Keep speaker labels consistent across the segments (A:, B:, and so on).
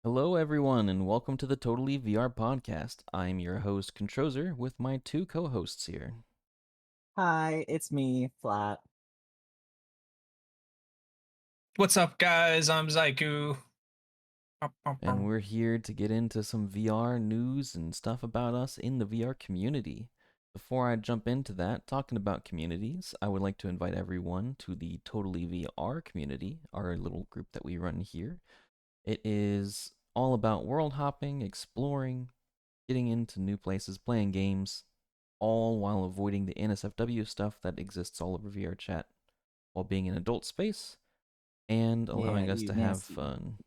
A: Hello, everyone, and welcome to the Totally VR podcast. I'm your host, Controser, with my two co hosts here.
B: Hi, it's me, Flat.
C: What's up, guys? I'm Zycu.
A: And we're here to get into some VR news and stuff about us in the VR community. Before I jump into that, talking about communities, I would like to invite everyone to the Totally VR community, our little group that we run here. It is all about world hopping, exploring, getting into new places, playing games, all while avoiding the NSFW stuff that exists all over VRChat, while being an adult space and
B: Yeah,
A: allowing us
B: you
A: to have
B: nasty.
A: fun.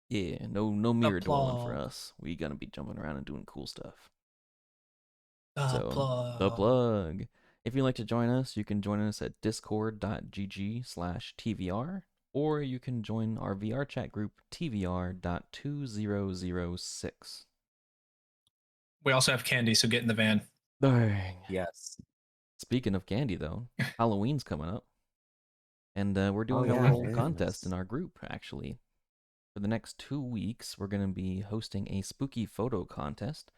A: Yeah, no mirror dwelling for
C: plug.
A: us. We gonna be jumping around and doing cool stuff.
C: The
A: So, the
C: plug.
A: plug. If you'd like to join us, you can join us at discord.gg/TVR, or you can join our VR chat group TVR.2006.
C: We also have candy, so get in the van.
A: Dang.
B: Yes.
A: Speaking of candy, though, Halloween's coming up. And we're
B: Oh
A: doing a
B: yeah,
A: little
B: it
A: contest in
B: is.
A: our group, actually. For the next 2 weeks, we're going to be hosting a spooky photo contest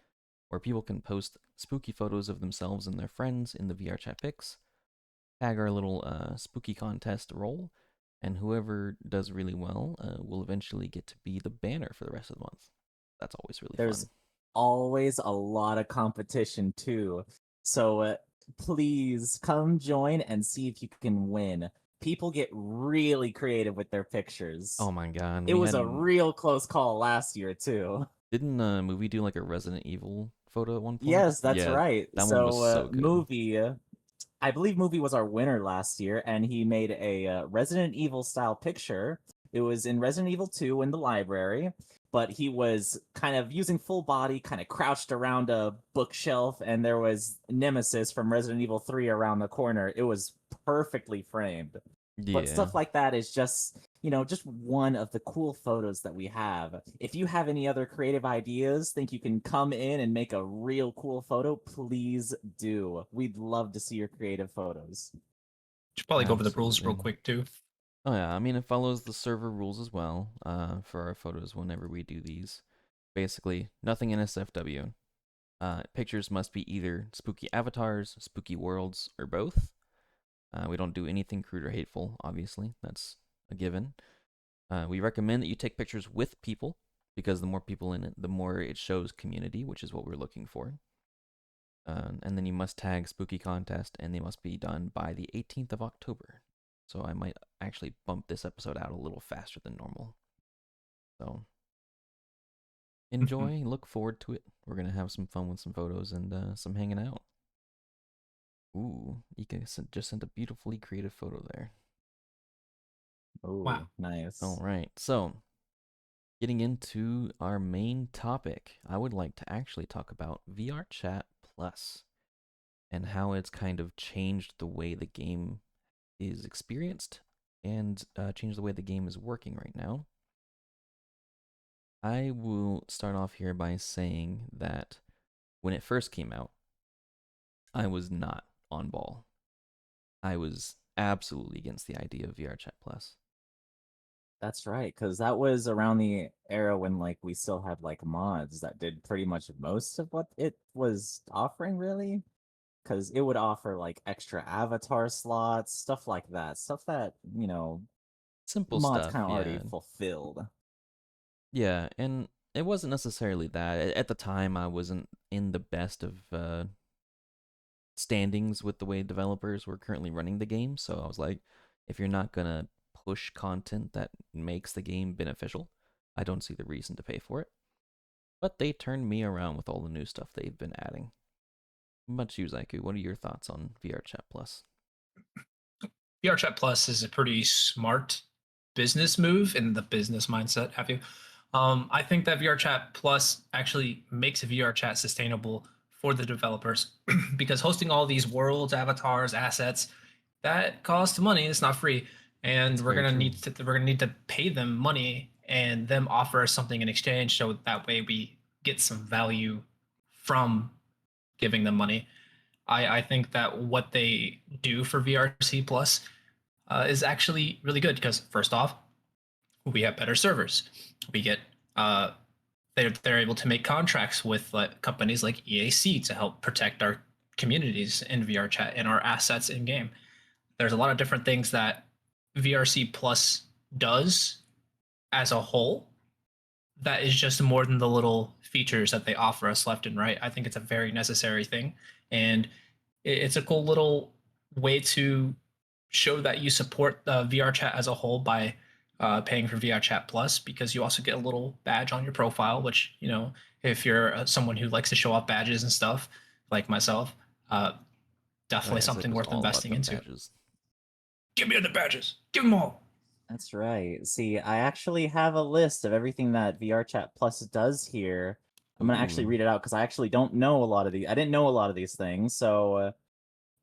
A: where people can post spooky photos of themselves and their friends in the VRChat pics, tag our little spooky contest role, and whoever does really well will eventually get to be the banner for the rest of the month. That's always really
B: There's
A: fun.
B: always a lot of competition too. So please come join and see if you can win. People get really creative with their pictures.
A: Oh my god,
B: It
A: we
B: was
A: had
B: a real close call last year too.
A: didn't movie do like a Resident Evil photo at one point?
B: Yes, that's
A: Yeah,
B: right.
A: that one was so good.
B: Movie I believe Movie was our winner last year, and he made a Resident Evil style picture. It was in Resident Evil 2 in the library, but he was kind of using full body, kind of crouched around a bookshelf, and there was Nemesis from Resident Evil 3 around the corner. It was perfectly framed. But
A: Yeah.
B: stuff like that is just one of the cool photos that we have. If you have any other creative ideas, think you can come in and make a real cool photo, please do. We'd love to see your creative photos.
C: Should probably go over the rules real
A: Absolutely.
C: quick too.
A: Oh yeah, I mean it follows the server rules as well. For our photos whenever we do these. Basically, nothing NSFW. Pictures must be either spooky avatars, spooky worlds, or both. We don't do anything crude or hateful, obviously. That's a given. We recommend that you take pictures with people because the more people in it, the more it shows community, which is what we're looking for. And then you must tag Spooky Contest, and they must be done by the 18th of October. So I might actually bump this episode out a little faster than normal. So enjoy, look forward to it. We're going to have some fun with some photos and some hanging out. Ooh, you can just send a beautifully creative photo there.
C: Wow.
B: Oh,
A: All
B: nice.
A: right, so getting into our main topic, I would like to actually talk about VRChat Plus and how it's kind of changed the way the game is experienced and changed the way the game is working right now. I will start off here by saying that when it first came out, I was not on ball. I was absolutely against the idea of VRChat Plus.
B: That's right, because that was around the era when we still had mods that did pretty much most of what it was offering, really. Because it would offer extra avatar slots, stuff like that, stuff that
A: Simple
B: mods
A: stuff,
B: kind of already
A: yeah.
B: fulfilled.
A: Yeah, and it wasn't necessarily that. At the time, I wasn't in the best of standings with the way developers were currently running the game, so I was like, if you're not gonna push content that makes the game beneficial, I don't see the reason to pay for it. But they turned me around with all the new stuff they've been adding. What about you, Zyku? What are your thoughts on VRChat Plus?
C: VRChat Plus is a pretty smart business move in the business mindset. Have you? I think that VRChat Plus actually makes VRChat sustainable for the developers because hosting all these worlds, avatars, assets that costs money. It's not free, and
A: That's very true.
C: we're gonna need to pay them money and them offer us something in exchange. So that way we get some value from giving them money. I think that what they do for VRC Plus is actually really good because first off, we have better servers. We get they're able to make contracts with companies like EAC to help protect our communities in VRChat and our assets in game. There's a lot of different things that VRC Plus does as a whole that is just more than the little features that they offer us left and right. I think it's a very necessary thing, and it's a cool little way to show that you support VRChat as a whole by paying for VRChat Plus, because you also get a little badge on your profile, which, if you're someone who likes to show off badges and stuff, like myself, definitely
A: Isaac
C: something
A: was
C: worth
A: all about
C: investing
A: them
C: into.
A: badges.
C: Give me the badges. Give them all.
B: That's right. See, I actually have a list of everything that VRChat Plus does here. I'm gonna actually
A: Ooh.
B: read it out because I actually don't know a lot of these. I didn't know a lot of these things. So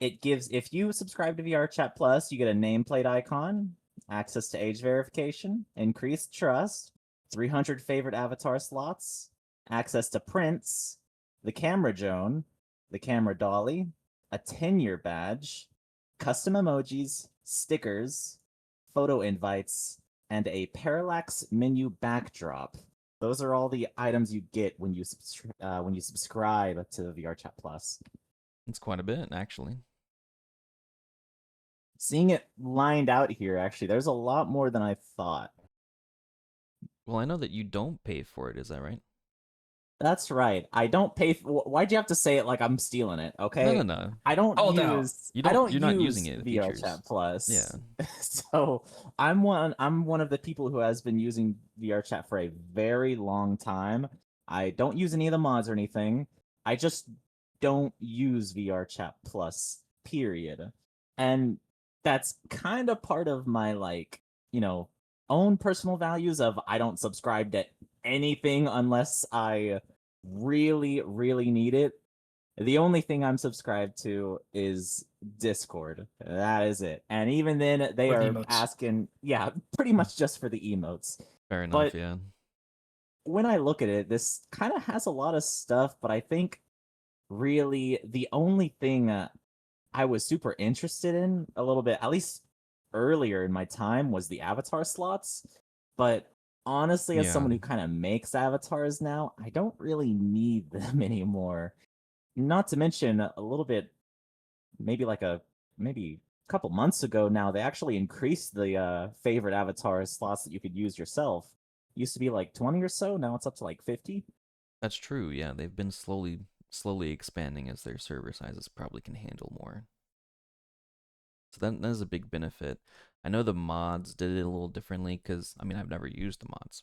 B: it gives, if you subscribe to VRChat Plus, you get a nameplate icon, access to age verification, increased trust, 300 favorite avatar slots, access to prints, the camera drone, the camera dolly, a tenure badge, custom emojis, stickers, photo invites, and a parallax menu backdrop. Those are all the items you get when you subscribe to VRChat Plus.
A: It's quite a bit, actually.
B: Seeing it lined out here, actually, there's a lot more than I thought.
A: Well, I know that you don't pay for it, is that right?
B: That's right. I don't pay. Why'd you have to say it like I'm stealing it? Okay.
A: No.
B: I don't
C: Hold out.
B: use.
A: You
B: I
A: don't.
B: don't
A: You're not
B: use
A: using it. The
B: VRChat
A: features.
B: Plus.
A: Yeah.
B: So I'm one of the people who has been using VRChat for a very long time. I don't use any of the mods or anything. I just don't use VRChat Plus. Period. And that's kind of part of my own personal values of I don't subscribe to anything unless I really, really need it. The only thing I'm subscribed to is Discord. That is it. And even then, they
C: With
B: are
C: emotes.
B: asking, yeah, pretty much just for the emotes.
A: Fair enough.
B: But
A: Yeah.
B: when I look at it, this kind of has a lot of stuff, but I think really the only thing I was super interested in a little bit, at least earlier in my time, was the avatar slots. But honestly, as someone who kind of makes avatars now, I don't really need them anymore. Not to mention a little bit, maybe a couple months ago now, they actually increased the favorite avatar slots that you could use yourself. Used to be like 20 or so, now it's up to like 50.
A: That's true. Yeah, they've been slowly expanding as their server sizes probably can handle more. So that is a big benefit. I know the mods did it a little differently because I've never used the mods.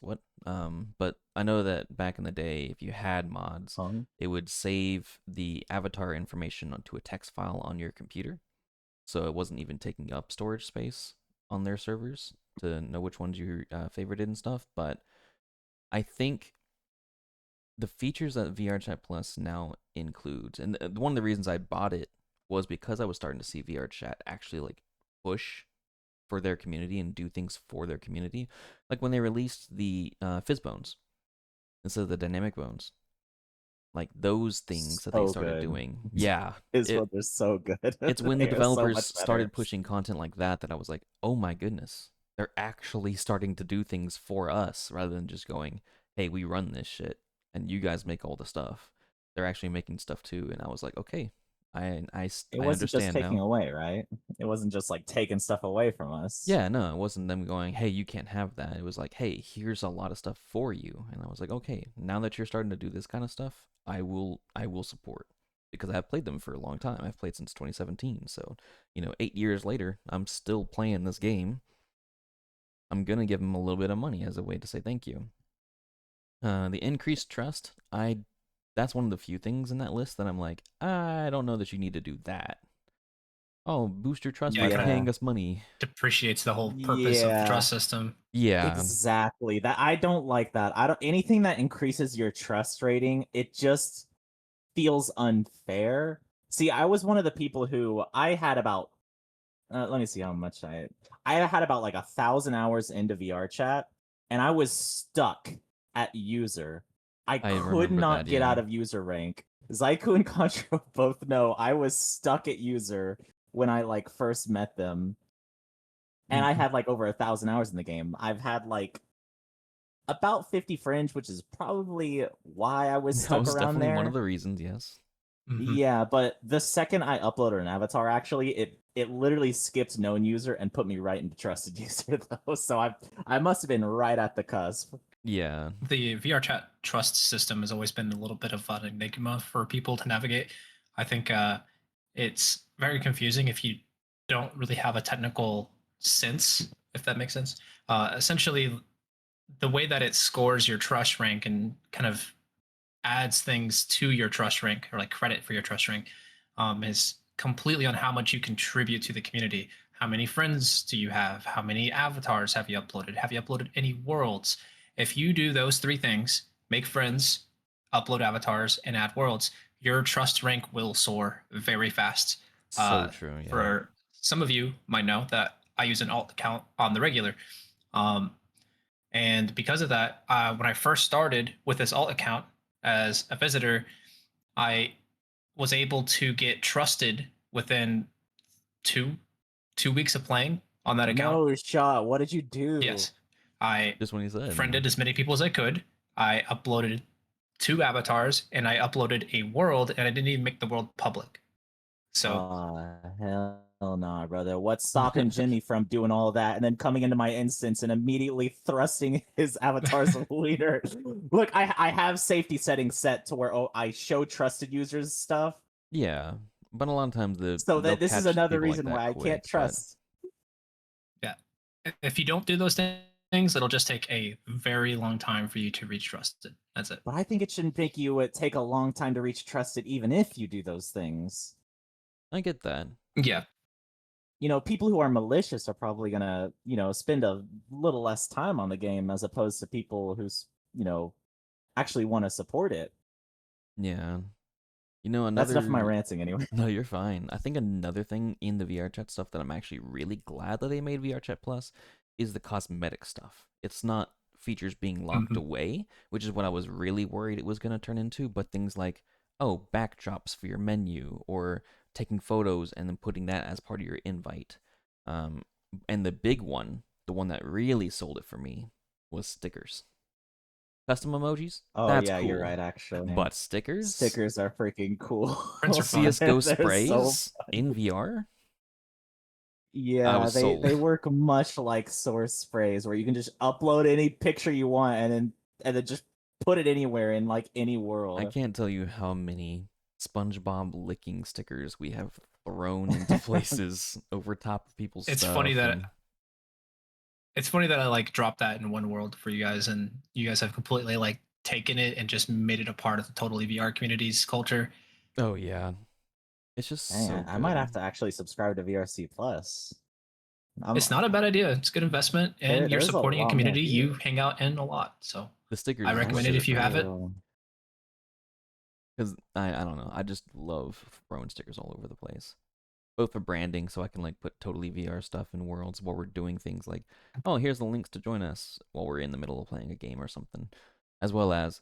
A: But I know that back in the day, if you had mods, it would save the avatar information onto a text file on your computer, so it wasn't even taking up storage space on their servers to know which ones you favorited and stuff. But I think the features that VRChat Plus now includes, and one of the reasons I bought it was because I was starting to see VRChat actually push for their community and do things for their community. Like when they released the fizz bones instead of the dynamic bones. Like those things that they started doing. Yeah.
B: They're so good.
A: It's when the developers started pushing content like that I was like, oh my goodness. They're actually starting to do things for us rather than just going, hey, we run this shit and you guys make all the stuff. They're actually making stuff too. And I was like, okay, I
B: wasn't just taking
A: now.
B: away, right? It wasn't just taking stuff away from us.
A: Yeah, no, it wasn't them going, hey, you can't have that. It was like, hey, here's a lot of stuff for you. And I was like, okay, now that you're starting to do this kind of stuff, I will support, because I've played them for a long time. I've played since 2017. So, 8 years later, I'm still playing this game. I'm going to give them a little bit of money as a way to say thank you. The increased trust, that's one of the few things in that list that I'm like, I don't know that you need to do that. Oh, boost your trust by paying us money.
C: Depreciates the whole purpose of the trust system.
A: Yeah.
B: Exactly. That I don't like that. Anything that increases your trust rating, it just feels unfair. See, I was one of the people who I had about let me see how much I had about 1,000 hours into VRChat, and I was stuck at user. I could not get out of user rank. Zycu and Controser both know I was stuck at user when I first met them. And I had over 1,000 hours in the game. I've had about 50 fringe, which is probably why I was
A: That
B: stuck
A: was
B: around
A: definitely
B: there.
A: one of the reasons, yes.
C: Mhm.
B: Yeah, but the second I uploaded an avatar, actually, it literally skipped known user and put me right into trusted user though. So I must have been right at the cusp.
A: Yeah.
C: The VRChat trust system has always been a little bit of an enigma for people to navigate. I think it's very confusing if you don't really have a technical sense, if that makes sense. Essentially, the way that it scores your trust rank and kind of adds things to your trust rank or like credit for your trust rank is completely on how much you contribute to the community. How many friends do you have? How many avatars have you uploaded? Have you uploaded any worlds? If you do those three things, make friends, upload avatars, and add worlds, your trust rank will soar very fast.
A: So true, yeah.
C: For some of you might know that I use an alt account on the regular. Um, and because of that, when I first started with this alt account as a visitor, I was able to get trusted within two weeks of playing on that account.
B: No shot. What did you do?
C: Yes, I
A: Just when he said.
C: friended as many people as I could. I uploaded 2 avatars and I uploaded a world, and I didn't even make the world public. So
B: Hell nah, brother. What's stopping Jimmy from doing all that and then coming into my instance and immediately thrusting his avatar's leader? Look, I have safety settings set to where I show trusted users stuff.
A: Yeah. But a lot of times
B: So
A: they'll
B: that this is
A: catch
B: another
A: people like
B: reason
A: that
B: why I
A: quick,
B: can't
A: but
B: trust.
C: yeah, if you don't do those things, it'll just take a very long time for you to reach trusted. That's it.
B: But I think it shouldn't make you take a long time to reach trusted even if you do those things.
A: I get that.
C: Yeah,
B: People who are malicious are probably gonna, spend a little less time on the game as opposed to people who's, actually want to support it.
A: Yeah.
B: That's enough of my
A: Another
B: ranting anyway.
A: No, you're fine. I think another thing in the VRChat stuff that I'm actually really glad that they made VRChat Plus is the cosmetic stuff. It's not features being locked
C: Mhm.
A: away, which is what I was really worried it was going to turn into, but things like, oh, backdrops for your menu or taking photos and then putting that as part of your invite. Um, and the big one, the one that really sold it for me, was stickers. Custom emojis,
B: Oh
A: that's
B: yeah,
A: cool.
B: you're right. Actually,
A: But stickers?
B: stickers are freaking cool.
C: Prints are fun.
A: CSGO
B: They're so
A: sprays in VR? I
B: Yeah,
A: was
B: they
A: sold.
B: they work much like source sprays, where you can just upload any picture you want and then just put it anywhere in like any
A: I
B: world.
A: can't tell you how many SpongeBob licking stickers we have thrown into places over top of people's
C: It's
A: stuff.
C: funny that I like dropped that in one world for you guys, and you guys have completely like taken it and just made it a part of the total VR community's culture.
A: Oh yeah, it's just so
B: Dang,
A: good.
B: I might have to actually subscribe to VRC Plus.
C: It's not a bad idea. It's a good investment, and you're
B: There's a
C: supporting a
B: lot more
C: community you
B: here.
C: hang out in a lot. So
A: The stickers
C: I
A: is
C: recommend
A: also
C: it
A: good
C: if you
A: for
C: have
A: me
C: it.
A: because I don't know. I just love throwing stickers all over the place, both for branding, so I can like put totally VR stuff in worlds while we're doing things like, oh, here's the links to join us while we're in the middle of playing a game or something, as well as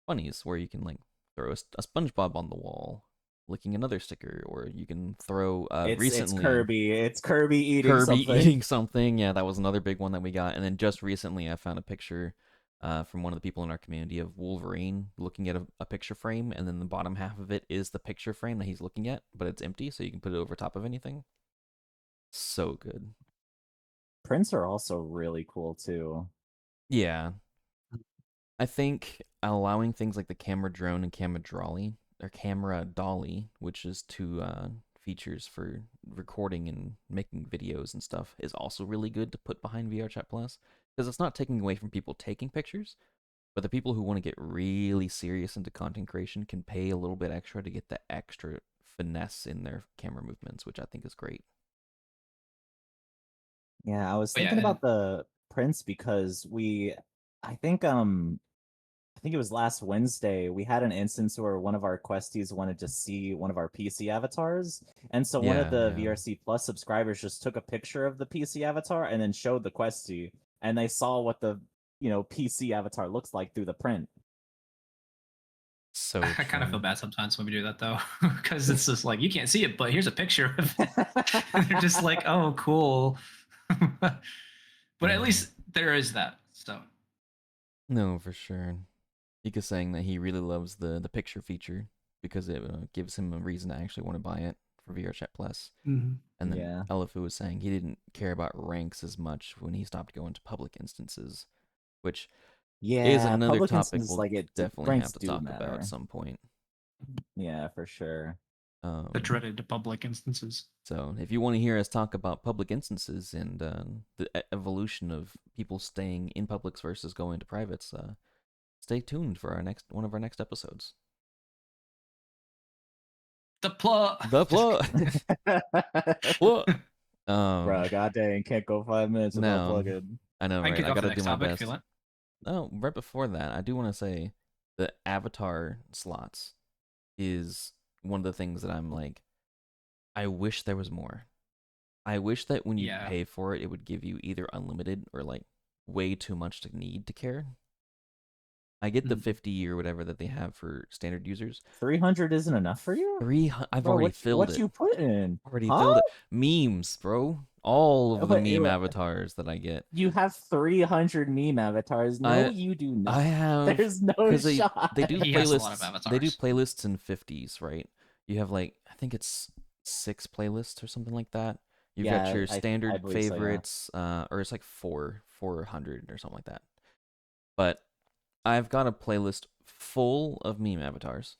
A: funnies where you can like throw a SpongeBob on the wall, licking another sticker, or you can throw
B: It's
A: recently
B: Kirby. It's Kirby eating
A: Kirby
B: something.
A: eating something. Yeah, that was another big one that we got, and then just recently I found a picture. From one of the people in our community of Wolverine looking at a picture frame, and then the bottom half of it is the picture frame that he's looking at, but it's empty, so you can put it over top of anything. So good.
B: Prints are also really cool too.
A: Yeah. I think allowing things like the camera drone and camera dolly, which is two features for recording and making videos and stuff, is also really good to put behind VRChat Plus because it's not taking away from people taking pictures, but the people who want to get really serious into content creation can pay a little bit extra to get the extra finesse in their camera movements, which I think is great.
B: Yeah, I was
C: But yeah,
B: thinking
C: and
B: about the prints because I think I think it was last Wednesday, we had an instance where one of our questies wanted to see one of our PC avatars. And so one of
A: Yeah,
B: the
A: yeah.
B: VRC Plus subscribers just took a picture of the PC avatar and then showed the questie, and they saw what the PC avatar looks like through the print.
A: So
C: I kind of
A: true.
C: feel bad sometimes when we do that though, because it's just like you can't see it, but here's a picture of it. And they're just like, oh, cool. But at
A: Yeah.
C: least there is that. So
A: No, for sure. Ika's saying that he really loves the picture feature because it gives him a reason to actually want to buy it for VRChat Plus.
C: Mm-hmm.
A: And then
B: Yeah.
A: Elifu was saying he didn't care about ranks as much when he stopped going to public instances, which is
B: Yeah,
A: another
B: public
A: topic
B: instances
A: we'll
B: like it
A: definitely
B: ranks
A: have to
B: do
A: talk about at
B: matter.
A: some point.
B: Yeah, for sure.
C: The dreaded public instances.
A: So if you want to hear us talk about public instances and the evolution of people staying in publics versus going to privates, stay tuned for one of our next episodes.
C: The plug.
A: The plug. Plug.
B: Bro, god dang, can't go 5 minutes without
A: No,
B: plugging.
A: I know,
C: I can
A: right?
C: kick
A: I
C: off the
A: gotta do
C: next
A: my
C: topic if
A: best.
C: you want.
A: Oh, right before that, I do want to say the avatar slots is one of the things that I'm like, I wish there was more. I wish that when you
C: Yeah.
A: pay for it, it would give you either unlimited or like way too much to need to care. I get the 50 or whatever that they have for standard users.
B: 300 isn't enough for you?
A: I've
B: Bro,
A: already filled
B: what
A: it.
B: you put in?
A: Already
B: Huh?
A: filled it. Memes, bro. All of the
B: But
A: meme avatars that I get.
B: you have 300 meme avatars. No, you do not.
A: I have
B: There's no
A: because
B: shot.
A: they do
C: He has a lot of
A: playlists. They do
C: avatars.
A: playlists in 50s, right? You have like I think it's 6 playlists or something like that. You've got
B: Yeah,
A: your
B: I
A: standard
B: believe so, yeah.
A: favorites, or it's like 400 or something like that. But I've got a playlist full of meme avatars.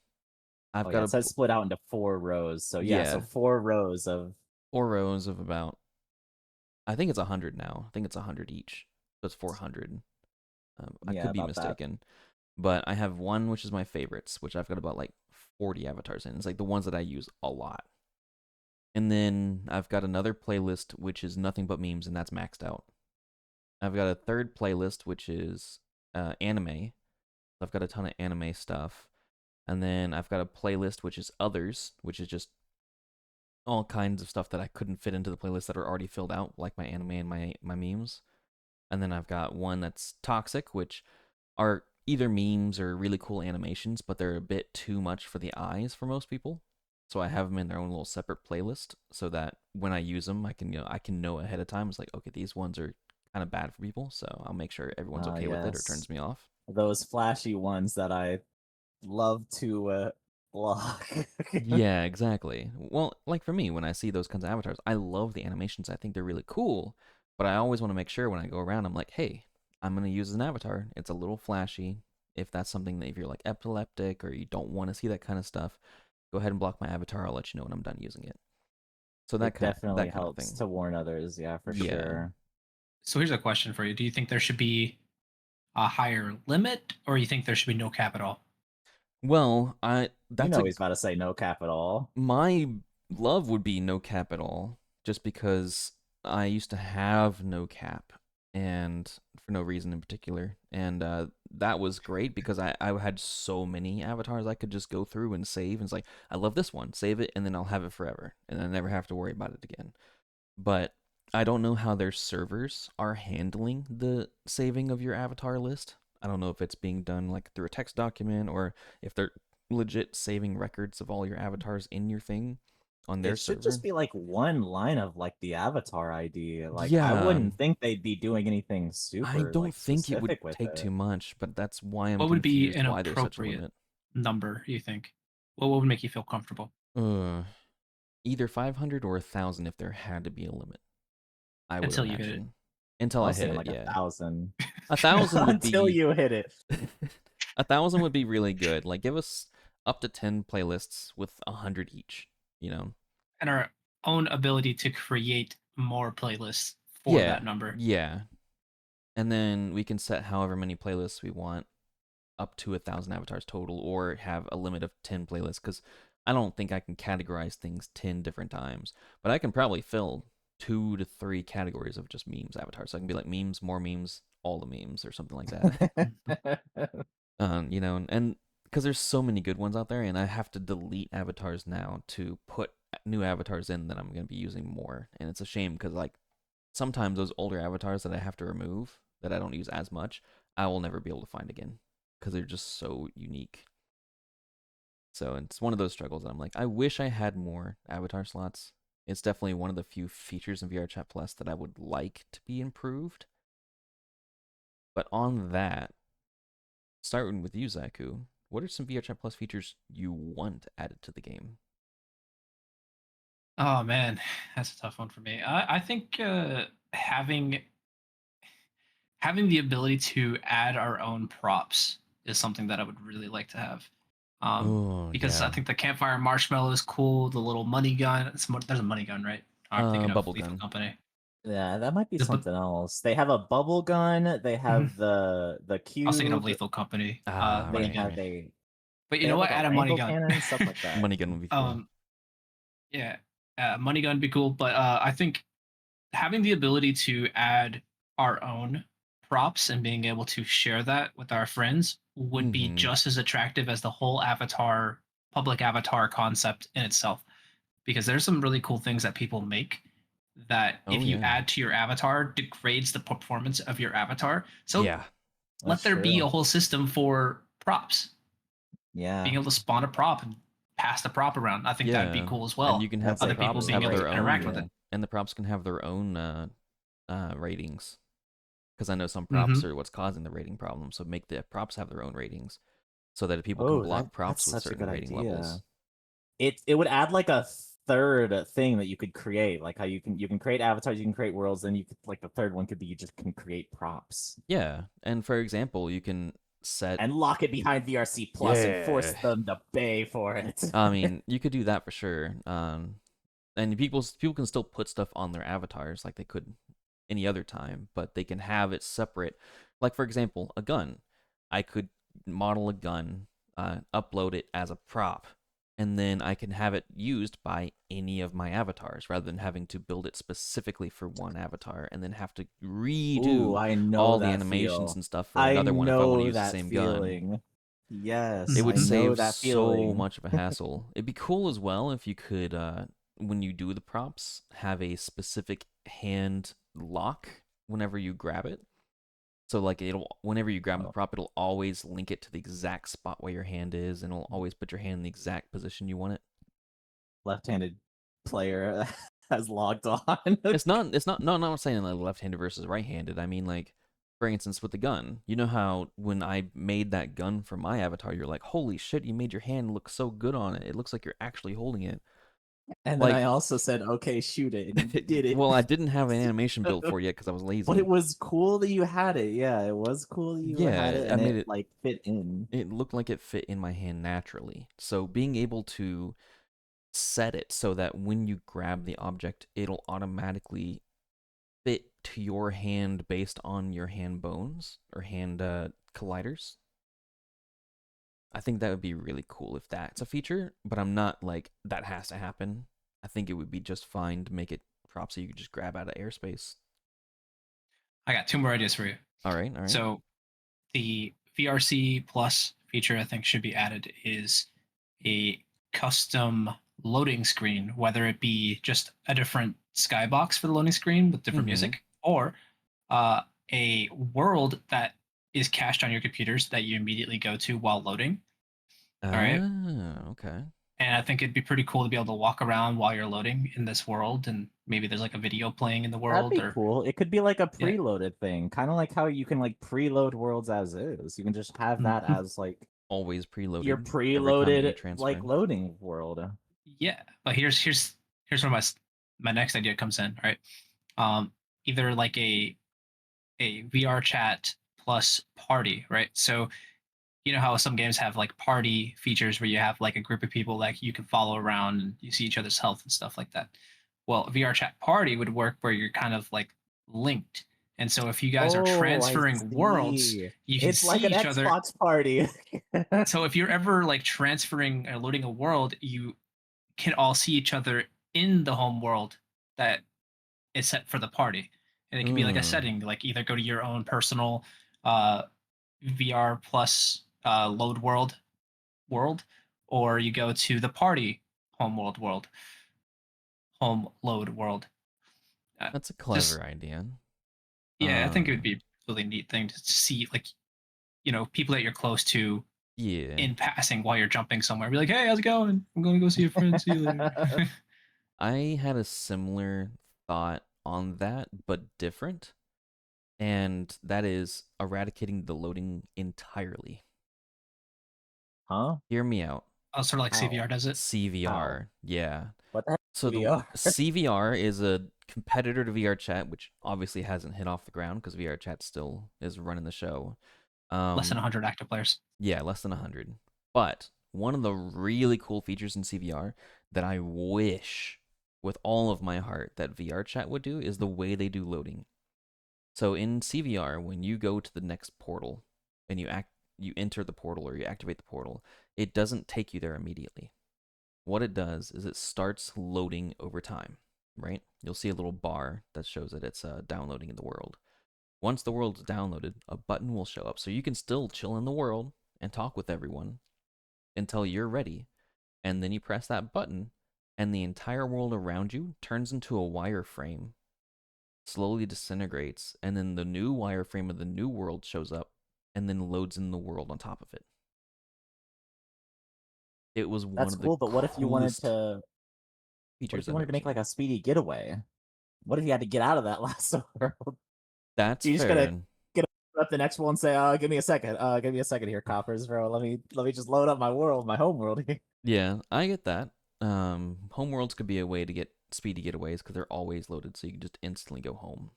A: I've
B: Oh,
A: got
B: yeah, it says split out into 4 rows. So yeah, so
A: yeah,
B: 4 rows of
A: 4 rows of about. I think it's 100 now. I think it's 100 each. So it's 400. I
B: yeah,
A: could be
B: about that.
A: mistaken. But I have one which is my favorites, which I've got about like 40 avatars in. It's like the ones that I use a lot. And then I've got another playlist which is nothing but memes, and that's maxed out. I've got a third playlist which is anime. I've got a ton of anime stuff. And then I've got a playlist which is others, which is just all kinds of stuff that I couldn't fit into the playlist that are already filled out, like my anime and my memes. And then I've got one that's toxic, which are either memes or really cool animations, but they're a bit too much for the eyes for most people. So I have them in their own little separate playlist so that when I use them, I can know ahead of time. It's like, okay, these ones are kind of bad for people, so I'll make sure everyone's okay with it or
B: Yes.
A: turns me off.
B: Those flashy ones that I love to block.
A: Yeah, exactly. Well, like for me, when I see those kinds of avatars, I love the animations. I think they're really cool, but I always want to make sure when I go around, I'm like, hey, I'm going to use an avatar. It's a little flashy. If that's something that if you're like epileptic or you don't want to see that kind of stuff, go ahead and block my avatar. I'll let you know when I'm done using it. So
B: It definitely
A: that kind of
B: helps
A: thing.
B: to warn others, yeah, for
A: Yeah.
B: sure.
C: So here's a question for you. Do you think there should be a higher limit, or you think there should be no cap at all?
A: Well,
B: You know he's about to say no cap at all.
A: my love would be no cap at all, just because I used to have no cap, and for no reason in particular, and that was great because I had so many avatars I could just go through and save, and it's like I love this one, save it, and then I'll have it forever, and I never have to worry about it again. But I don't know how their servers are handling the saving of your avatar list. I don't know if it's being done like through a text document or if they're legit saving records of all your avatars in your thing on their
B: It should
A: server.
B: just be like one line of like the avatar ID. Like I
A: Yeah,
B: wouldn't think they'd be doing anything
A: I
B: super
A: don't
B: like
A: think it would
B: specific with
A: take
B: it.
A: too much, but that's why I'm
C: What would be
A: confused
C: an
A: why there's such a
C: appropriate
A: limit.
C: number, you think? What would make you feel comfortable?
A: Either 500 or 1,000 if there had to be a limit. I would
C: Until you hit it.
A: imagine. Until
B: I
A: I
B: was
A: hit
B: saying
A: it,
B: like
A: yeah.
B: 1,000.
A: 1,000 would
B: Until
A: be
B: you hit it.
A: 1,000 would be really good. Like, give us up to 10 playlists with 100 each. You know?
C: And our own ability to create more playlists for
A: Yeah,
C: that number.
A: yeah. And then we can set however many playlists we want, up to 1,000 avatars total, or have a limit of 10 playlists. Because I don't think I can categorize things 10 different times, but I can probably fill 2 to 3 categories of just memes avatars. So I can be like memes, more memes, all the memes, or something like that. You know, and because there's so many good ones out there, and I have to delete avatars now to put new avatars in that I'm going to be using more, and it's a shame because like sometimes those older avatars that I have to remove that I don't use as much, I will never be able to find again because they're just so unique. So it's one of those struggles that I'm like, I wish I had more avatar slots. It's definitely one of the few features in VRChat Plus that I would like to be improved. But on that, starting with you, Zycu. What are some VRChat Plus features you want added to the game?
D: Oh man, that's a tough one for me. I think having the ability to add our own props is something that I would really like to have.
A: Oh
D: Because I
A: yeah.
D: think the campfire marshmallow is cool. The little money gun. There's a money gun, right? I'm thinking of
A: Bubble
D: Lethal
A: gun.
D: Company.
B: Yeah, that might be
D: But
B: something else. They have a bubble gun. They
D: Mhm.
B: have the
D: I was thinking of
B: cube.
D: Lethal Company.
A: Ah,
B: They
A: right,
B: have
A: right.
B: a
D: But you
B: they
D: know
B: have
D: what?
B: like a
D: Add a money
B: rainbow
D: gun.
B: cannon, stuff like that.
A: Money gun would be cool.
D: Yeah, money gun would be cool. But I think having the ability to add our own props and being able to share that with our friends would be
A: Mm-hmm.
D: just as attractive as the whole avatar public avatar concept in itself, because there's some really cool things that people make that
A: Oh
D: if you
A: yeah.
D: add to your avatar degrades the performance of your avatar. So
A: Yeah.
D: let
B: That's
D: there be a
B: true.
D: whole system for props,
B: Yeah,
D: being able to spawn a prop and pass the prop around. I think that would be
A: Yeah.
D: cool as
A: And you
D: well.
A: can have
B: that's
A: the
D: Other
B: a
D: people
A: props
D: being
A: have
D: able
B: great
A: their
D: to interact
A: own
D: with
B: idea.
D: it.
A: and the props can have their own ratings. Because I know some props
D: Hmm.
A: are what's causing the rating problem. So make the props have their own ratings so that people can
B: Oh,
A: block
B: that's
A: props with
B: such a
A: certain
B: good
A: rating
B: idea.
A: levels.
B: It would add like a third thing that you could create, like how you can create avatars, you can create worlds, then you could like the third one could be you just can create props
A: Yeah. And for example, you can set
B: and lock it behind VRC Plus and force
A: Yeah.
B: them to pay for it.
A: I mean, you could do that for sure. And people can still put stuff on their avatars like they could any other time, but they can have it separate. Like for example, a gun. I could model a gun, upload it as a prop, and then I can have it used by any of my avatars rather than having to build it specifically for one avatar and then have to
B: Ooh,
A: redo
B: I know
A: all the
B: that
A: animations
B: feel.
A: and stuff for
B: I
A: another one if I want to
B: know
A: use the
B: that
A: same gun.
B: feeling. Yes,
A: It would
B: I know
A: save
B: that
A: so
B: feeling.
A: much of a hassle. It'd be cool as well if you could, when you do the props, have a specific hand lock whenever you grab it. So like whenever you grab the
B: Oh,
A: prop, it'll always link it to the exact spot where your hand is, and it'll always put your hand in the exact position you want it.
B: left-handed player has logged on.
A: No, I'm not saying like left-handed versus right-handed. I mean like, for instance, with the gun. You know how when I made that gun for my avatar, you're like, holy shit, you made your hand look so good on it. It looks like you're actually holding it.
B: And then I
A: Like,
B: also said, okay, shoot it, and you did it.
A: well, I didn't have an animation built for it yet because I was
B: But it
A: lazy.
B: was cool that you had it. Yeah, it was cool that you had
A: Yeah,
B: it,
A: I
B: and
A: made
B: it
A: it.
B: like fit in.
A: It looked like it fit in my hand naturally. So being able to set it so that when you grab the object, it'll automatically fit to your hand based on your hand bones or hand colliders. I think that would be really cool if that's a feature, but I'm not like that has to happen. I think it would be just fine to make it props so you could just grab out of airspace.
D: I got two more ideas for you.
A: All right, all right.
D: So the VRC Plus feature I think should be added is a custom loading screen, whether it be just a different skybox for the loading screen with different
A: Mm-hmm.
D: music, or a world that is cached on your computers that you immediately go to while loading. All right.
A: Ah, okay.
D: And I think it'd be pretty cool to be able to walk around while you're loading in this world, and maybe there's like a video playing in the
B: That'd
D: world,
B: be
D: or
B: cool. It could be like a
D: yeah.
B: preloaded thing, kind of like how you can like preload worlds as is. You can just have that
D: Mhm.
B: as like
A: Always preloaded.
B: your
A: every time that you
B: preloaded
A: transfer.
B: like loading world.
D: Yeah, but here's where my next idea comes in. Right, either like a VR chat plus party, right? So you know how some games have like party features where you have like a group of people like you can follow around and you see each other's health and stuff like that. Well, VR chat party would work where you're kind of like linked. And so if you guys are
B: Oh, I
D: transferring worlds,
B: see.
D: you can
B: It's
D: see
B: like an
D: each other.
B: Xbox party.
D: So if you're ever like transferring or loading a world, you can all see each other in the home world that is set for the party. And it could be like a
A: Mm.
D: setting, like either go to your own personal uh, VR plus load world, or you go to the party home load world. Uh,
A: That's a
D: just
A: clever idea.
D: yeah, I think it would
A: Uh,
D: be a really neat thing to see, like people that you're close to
A: yeah.
D: in passing while you're jumping somewhere. Be like, hey, how's it going? I'm going to go see a friend. See you later.
A: I had a similar thought on that, but different. And that is eradicating the loading entirely.
B: Huh?
A: Hear me out.
D: Oh, sort of like
B: How?
D: CVR does it.
A: CVR, yeah.
B: What the heck
A: So
B: is
A: the
B: VR?
A: CVR is a competitor to VRChat, which obviously hasn't hit off the ground because VRChat still is running the show.
D: Less than 100 active players.
A: Yeah, less than 100. But one of the really cool features in CVR that I wish with all of my heart that VRChat would do is the way they do loading. So in CVR, when you go to the next portal and you enter the portal or you activate the portal, it doesn't take you there immediately. What it does is it starts loading over time, right? You'll see a little bar that shows that it's downloading in the world. Once the world's downloaded, a button will show up. So you can still chill in the world and talk with everyone until you're ready. And then you press that button, and the entire world around you turns into a wireframe, slowly disintegrates, and then the new wireframe of the new world shows up and then loads in the world on top of it. It was one
B: That's
A: of the
B: cool, but what if you wanted
A: coolest
B: to? What
A: features
B: if you
A: I've
B: wanted
A: ever
B: to make
A: seen.
B: like a speedy getaway? What if you had to get out of that last world?
A: That's
B: You just gotta
A: fair.
B: get up the next one and say, give me a second. Give me a second here, coppers, bro. Let me just load up my world, my home world here."
A: Yeah, I get that. Homeworlds could be a way to get speedy getaways because they're always loaded, so you can just instantly go home.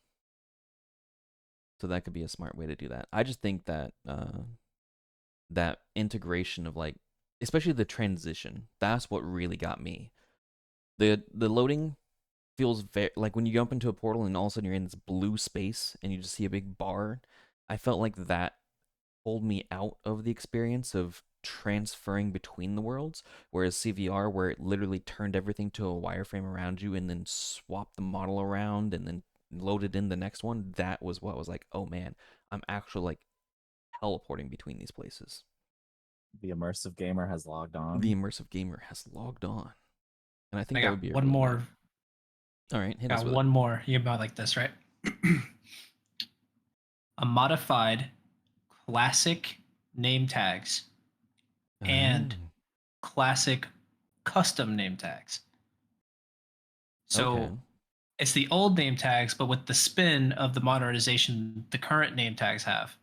A: So that could be a smart way to do that. I just think that that integration of like, especially the transition, that's what really got me. The loading feels very like when you jump into a portal and all of a sudden you're in this blue space and you just see a big bar. I felt like that pulled me out of the experience of transferring between the worlds, whereas CVR, where it literally turned everything to a wireframe around you and then swapped the model around and then loaded in the next one, that was what was like, oh man, I'm actually like teleporting between these places.
B: The immersive gamer has logged
A: The
B: on.
A: immersive gamer has logged on, and I think
D: I
A: that
D: got
A: would be a
D: one
A: really
D: more.
A: neat. All right, hit us
D: Got
A: with it.
D: one more. You about like this, right? A modified classic name tags and
A: Oh,
D: classic custom name tags.
A: okay.
D: So it's the old name tags, but with the spin of the modernization the current name tags have.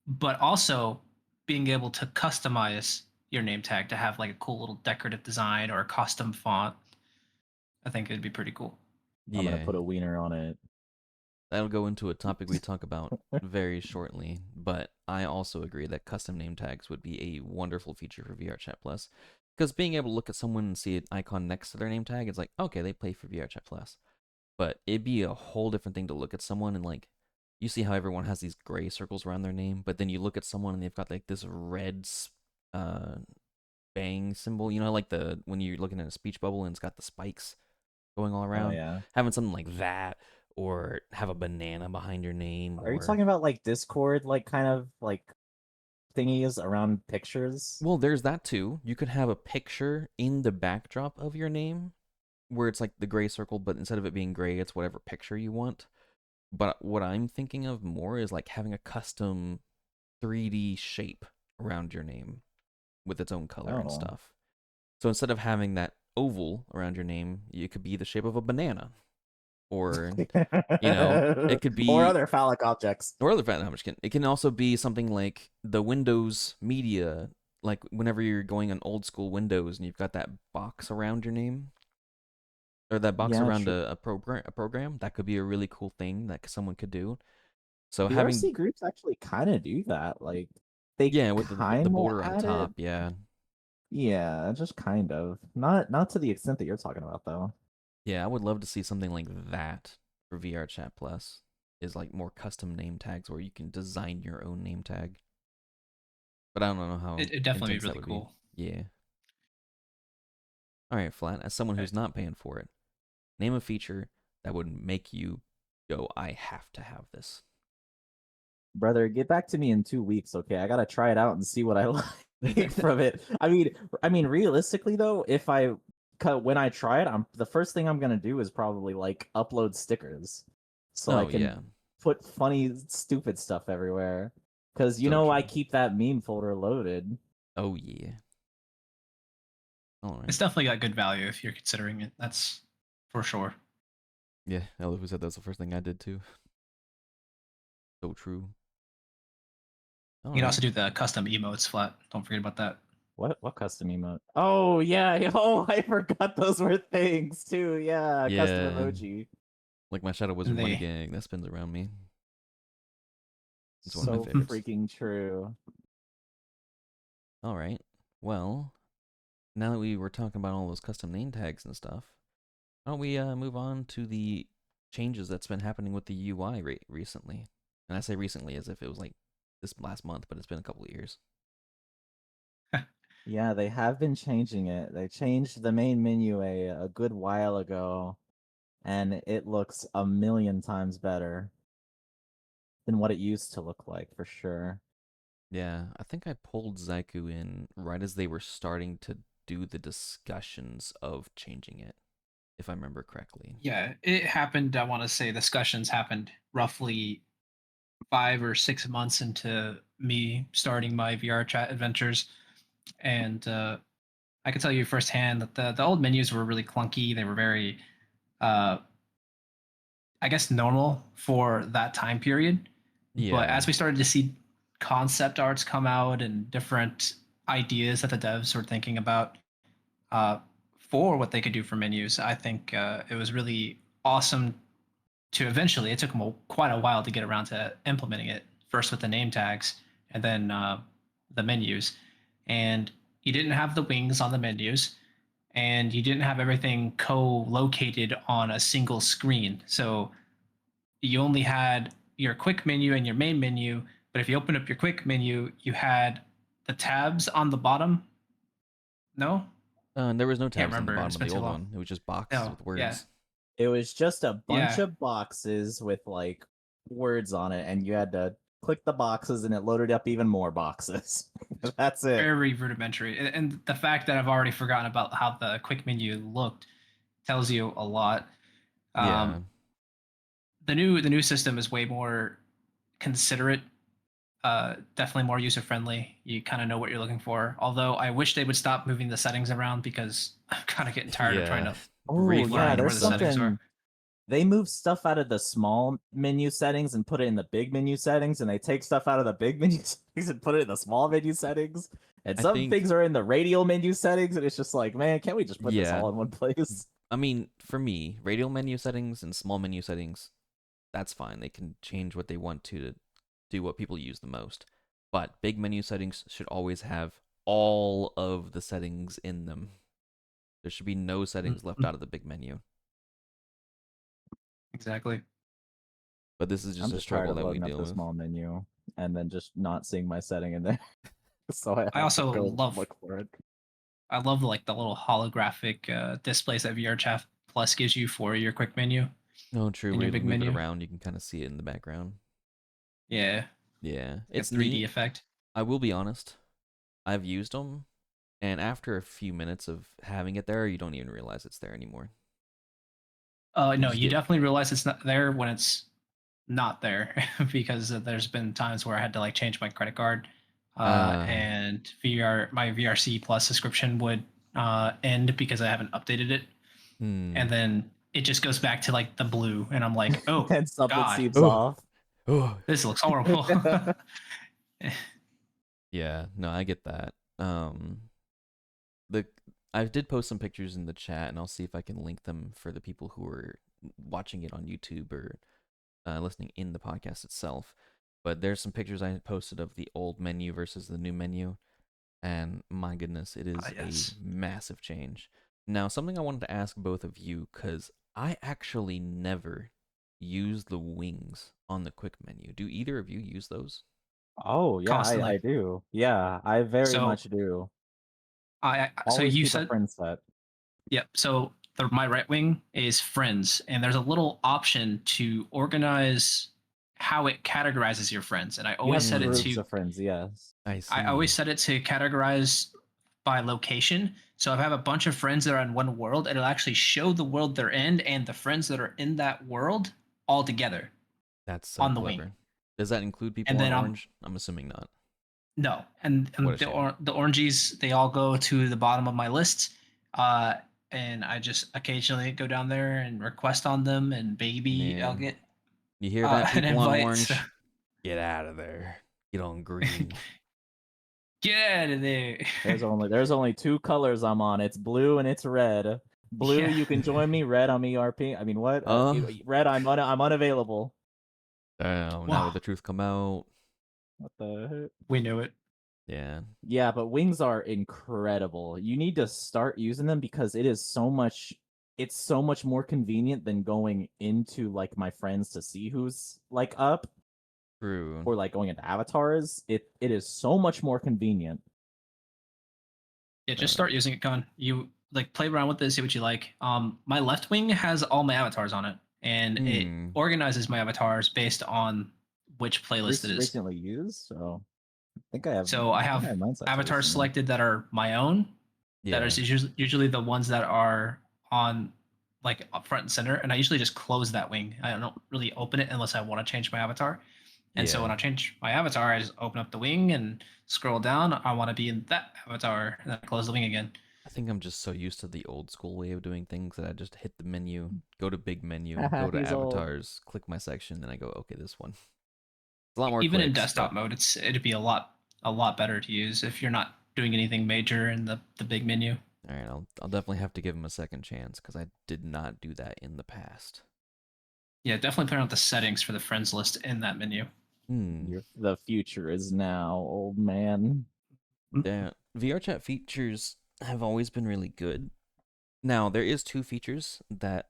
D: But also being able to customize your name tag to have like a cool little decorative design or a custom font. I think it'd be pretty cool.
B: I'm gonna
A: Yeah,
B: put a wiener on it.
A: that'll go into a topic we talk about very shortly, but I also agree that custom name tags would be a wonderful feature for VRChat Plus. Because being able to look at someone and see an icon next to their name tag, it's like, okay, they play for VRChat Plus. But it'd be a whole different thing to look at someone and like, you see how everyone has these gray circles around their name, but then you look at someone and they've got like this red uh, bang symbol. You know, like the when you're looking at a speech bubble and it's got the spikes going all
B: Oh
A: around.
B: yeah.
A: Having something like that, or have a banana behind your name,
B: Are you
A: or
B: talking about like Discord, like kind of like thingies around pictures?
A: well, there's that too. You could have a picture in the backdrop of your name where it's like the gray circle, but instead of it being gray, it's whatever picture you want. But what I'm thinking of more is like having a custom 3D shape around your name with its own color and
B: Oh.
A: stuff. So instead of having that oval around your name, it could be the shape of a banana. Or, it could
B: Or
A: be,
B: other phallic objects.
A: or other fat can. It can also be something like the Windows media, like whenever you're going on old school Windows and you've got that box around your name, or that box
B: Yeah,
A: around
B: true.
A: a program, that could be a really cool thing that someone could do. So having
B: VRC groups actually kind of do that. Like they
A: yeah, with the
B: kind of
A: border on
B: add it.
A: top, yeah.
B: Yeah, just kind of. Not to the extent that you're talking about though.
A: Yeah, I would love to see something like that for VRChat Plus. Is like more custom name tags where you can design your own name tag. But I don't know how
D: It'd definitely be
A: intense that
D: really
A: would be.
D: cool.
A: Yeah. All right, Flat. As someone
D: Right.
A: who's not paying for it, name a feature that would make you go, "I have to have this."
B: Brother, get back to me in 2 weeks, okay? I gotta try it out and see what I like from it. I mean, realistically though, when I try it, the first thing I'm gonna do is probably like upload stickers, so I
A: Oh
B: can
A: yeah.
B: put funny, stupid stuff everywhere. Cause
A: So
B: I
A: true.
B: keep that meme folder loaded.
A: Oh yeah. All right.
D: It's definitely got good value if you're considering it. That's for sure.
A: Yeah, Ella who said that's the first thing I did too. So true.
D: You can also do the custom emotes flat. Don't forget about that.
B: What custom emote? Oh yeah, oh I forgot those were things too. Yeah, custom
A: Yeah.
B: emoji.
A: Like my Shadow Wizard
D: And
A: one
D: they-
A: gag that spins around me. It's one
B: So
A: of my favorites.
B: freaking true.
A: All right. Well, now that we were talking about all those custom name tags and stuff, why don't we move on to the changes that's been happening with the UI recently? And I say recently as if it was like this last month, but it's been a couple of years.
B: Yeah, they have been changing it. They changed the main menu a good while ago, and it looks a million times better than what it used to look like, for sure.
A: Yeah, I think I pulled Zycu in right as they were starting to do the discussions of changing it, if I remember correctly.
D: Yeah, it happened. I want to say discussions happened roughly 5 or 6 months into me starting my VR chat adventures, and I can tell you firsthand that the old menus were really clunky. They were very, uh, I guess, normal for that time period. But
A: Yeah.
D: as we started to see concept arts come out and different ideas that the devs were thinking about uh, for what they could do for menus, I think it was really awesome to eventually. It took them quite a while to get around to implementing it. First with the name tags, and then the menus. And you didn't have the wings on the menus, and you didn't have everything co-located on a single screen. So you only had your quick menu and your main menu. But if you open up your quick menu, you had the tabs on the bottom. No,
A: And there was no
D: can't
A: tabs on the
D: remember.
A: bottom
D: It's
A: of
D: been
A: the
D: too
A: old
D: long.
A: one. It was just boxes
D: No,
A: with
D: yeah,
A: words.
B: It was just a bunch
D: yeah.
B: of boxes with like words on it, and you had to click the boxes, and it loaded up even more boxes. That's it.
D: Very rudimentary. And the fact that I've already forgotten about how the quick menu looked tells you a lot.
A: Yeah.
D: The new system is way more considerate, definitely more user friendly. You kind of know what you're looking for. Although I wish they would stop moving the settings around, because I'm kind of getting tired of trying
A: Yeah.
D: to
B: Oh yeah,
D: find where
B: there's
D: the settings are.
B: something. They move stuff out of the small menu settings and put it in the big menu settings, and they take stuff out of the big menu settings and put it in the small menu settings. And
A: I
B: some
A: think-
B: things are in the radial menu settings, and it's just like, man, can't we just put this
A: Yeah.
B: all in one place?
A: I mean, for me, radial menu settings and small menu settings, that's fine. They can change what they want to do what people use the most. But big menu settings should always have all of the settings in them. There should be no settings left out of the big menu.
D: Exactly.
A: But this is
B: I'm
A: just a
B: just tired
A: struggle
B: of
A: that we
B: loading up
A: deal
B: the
A: with.
B: small menu and then just not seeing my setting in there. So I have
D: also
B: to go
D: love-
B: look for it.
D: I love like the little holographic displays that VRChat Plus gives you for your quick menu.
A: No, true.
D: In
A: When
D: your
A: you
D: big
A: move it
D: menu.
A: around, you can kind of see it in the background.
D: Yeah,
A: Yeah,
D: it's
A: it's
D: 3D
A: neat.
D: effect.
A: I will be honest. I've used them, and after a few minutes of having it there, you don't even realize it's there anymore.
D: No,
A: just
D: you
A: get-
D: definitely realize it's not there when it's not there, because there's been times where I had to like change my credit card, and my VRC Plus subscription would end because I haven't updated it, and then it just goes back to like the blue, and I'm like, oh
B: And something
D: god,
B: seems
A: Oh.
B: off.
A: Oh,
D: this looks horrible.
A: yeah. No, I get that. The I did post some pictures in the chat, and I'll see if I can link them for the people who are watching it on YouTube or listening in the podcast itself. But there's some pictures I posted of the old menu versus the new menu, and my goodness, it is
D: yes.
A: a massive change. Now, something I wanted to ask both of you, because I actually never use the wings on the quick menu. Do either of you use those?
B: Oh yeah,
D: Constantly.
B: I do. Yeah, I very
D: So-
B: much do.
D: So
B: Always
D: you
B: keep a
D: said,
B: friend set.
D: yep. So my right wing is friends, and there's a little option to organize how it categorizes your friends. And I
B: You
D: always
B: have
D: set it
B: groups
D: to
B: of friends, yes.
A: I see.
D: I always set it to categorize by location. So if I have a bunch of friends that are in one world, it'll actually show the world they're in and the friends that are in that world all together.
A: That's so
D: on the
A: clever.
D: wing.
A: Does that include people
D: And
A: on
D: then
A: orange? I'm assuming not.
D: No, and
A: What a
D: the
A: shame.
D: the oranges, they all go to the bottom of my list. And I just occasionally go down there and request on them, and maybe I'll
A: Man.
D: get
A: You hear that,
D: an
A: people on
D: invite.
A: orange?
D: So-
A: Get out of there. Get on green.
D: Get out of there.
B: There's only two colors I'm on. It's blue and it's red. Blue,
D: Yeah.
B: you can join me. Red, I'm ERP. I mean, what? Red, I'm unavailable.
A: Damn, now
D: Wow.
A: will the truth come out?
B: What the heck?
D: We knew it.
A: Yeah.
B: Yeah, but wings are incredible. You need to start using them because it is so much. It's so much more convenient than going into like my friends to see who's like up
A: True.
B: or like going into avatars. It is so much more convenient.
D: Yeah, just start using it, Con. You like play around with it, see what you like. My left wing has all my avatars on it, and it organizes my avatars based on which playlist it is.
B: Recently used, so I think I have.
D: So I have
B: mine set to
D: avatars
B: recently.
D: selected that are my own.
A: Yeah.
D: That is usually the ones that are on like up front and center, and I usually just close that wing. I don't really open it unless I want to change my avatar. And so when I change my avatar, I just open up the wing and scroll down. I want to be in that avatar, and then I close the wing again.
A: I think I'm just so used to the old school way of doing things that I just hit the menu, go to big menu, go to
B: He's old.
A: avatars, click my section, then I go, okay, this one. It's a lot more
D: Even in
A: clicks,
D: desktop
A: but-
D: mode, it'd be a lot better to use if you're not doing anything major in the big menu.
A: All right, I'll definitely have to give him a second chance because I did not do that in the past.
D: Yeah, definitely play around with the settings for the friends list in that menu.
B: The future is now, old man.
A: Yeah, VRChat features have always been really good. Now, there is 2 features that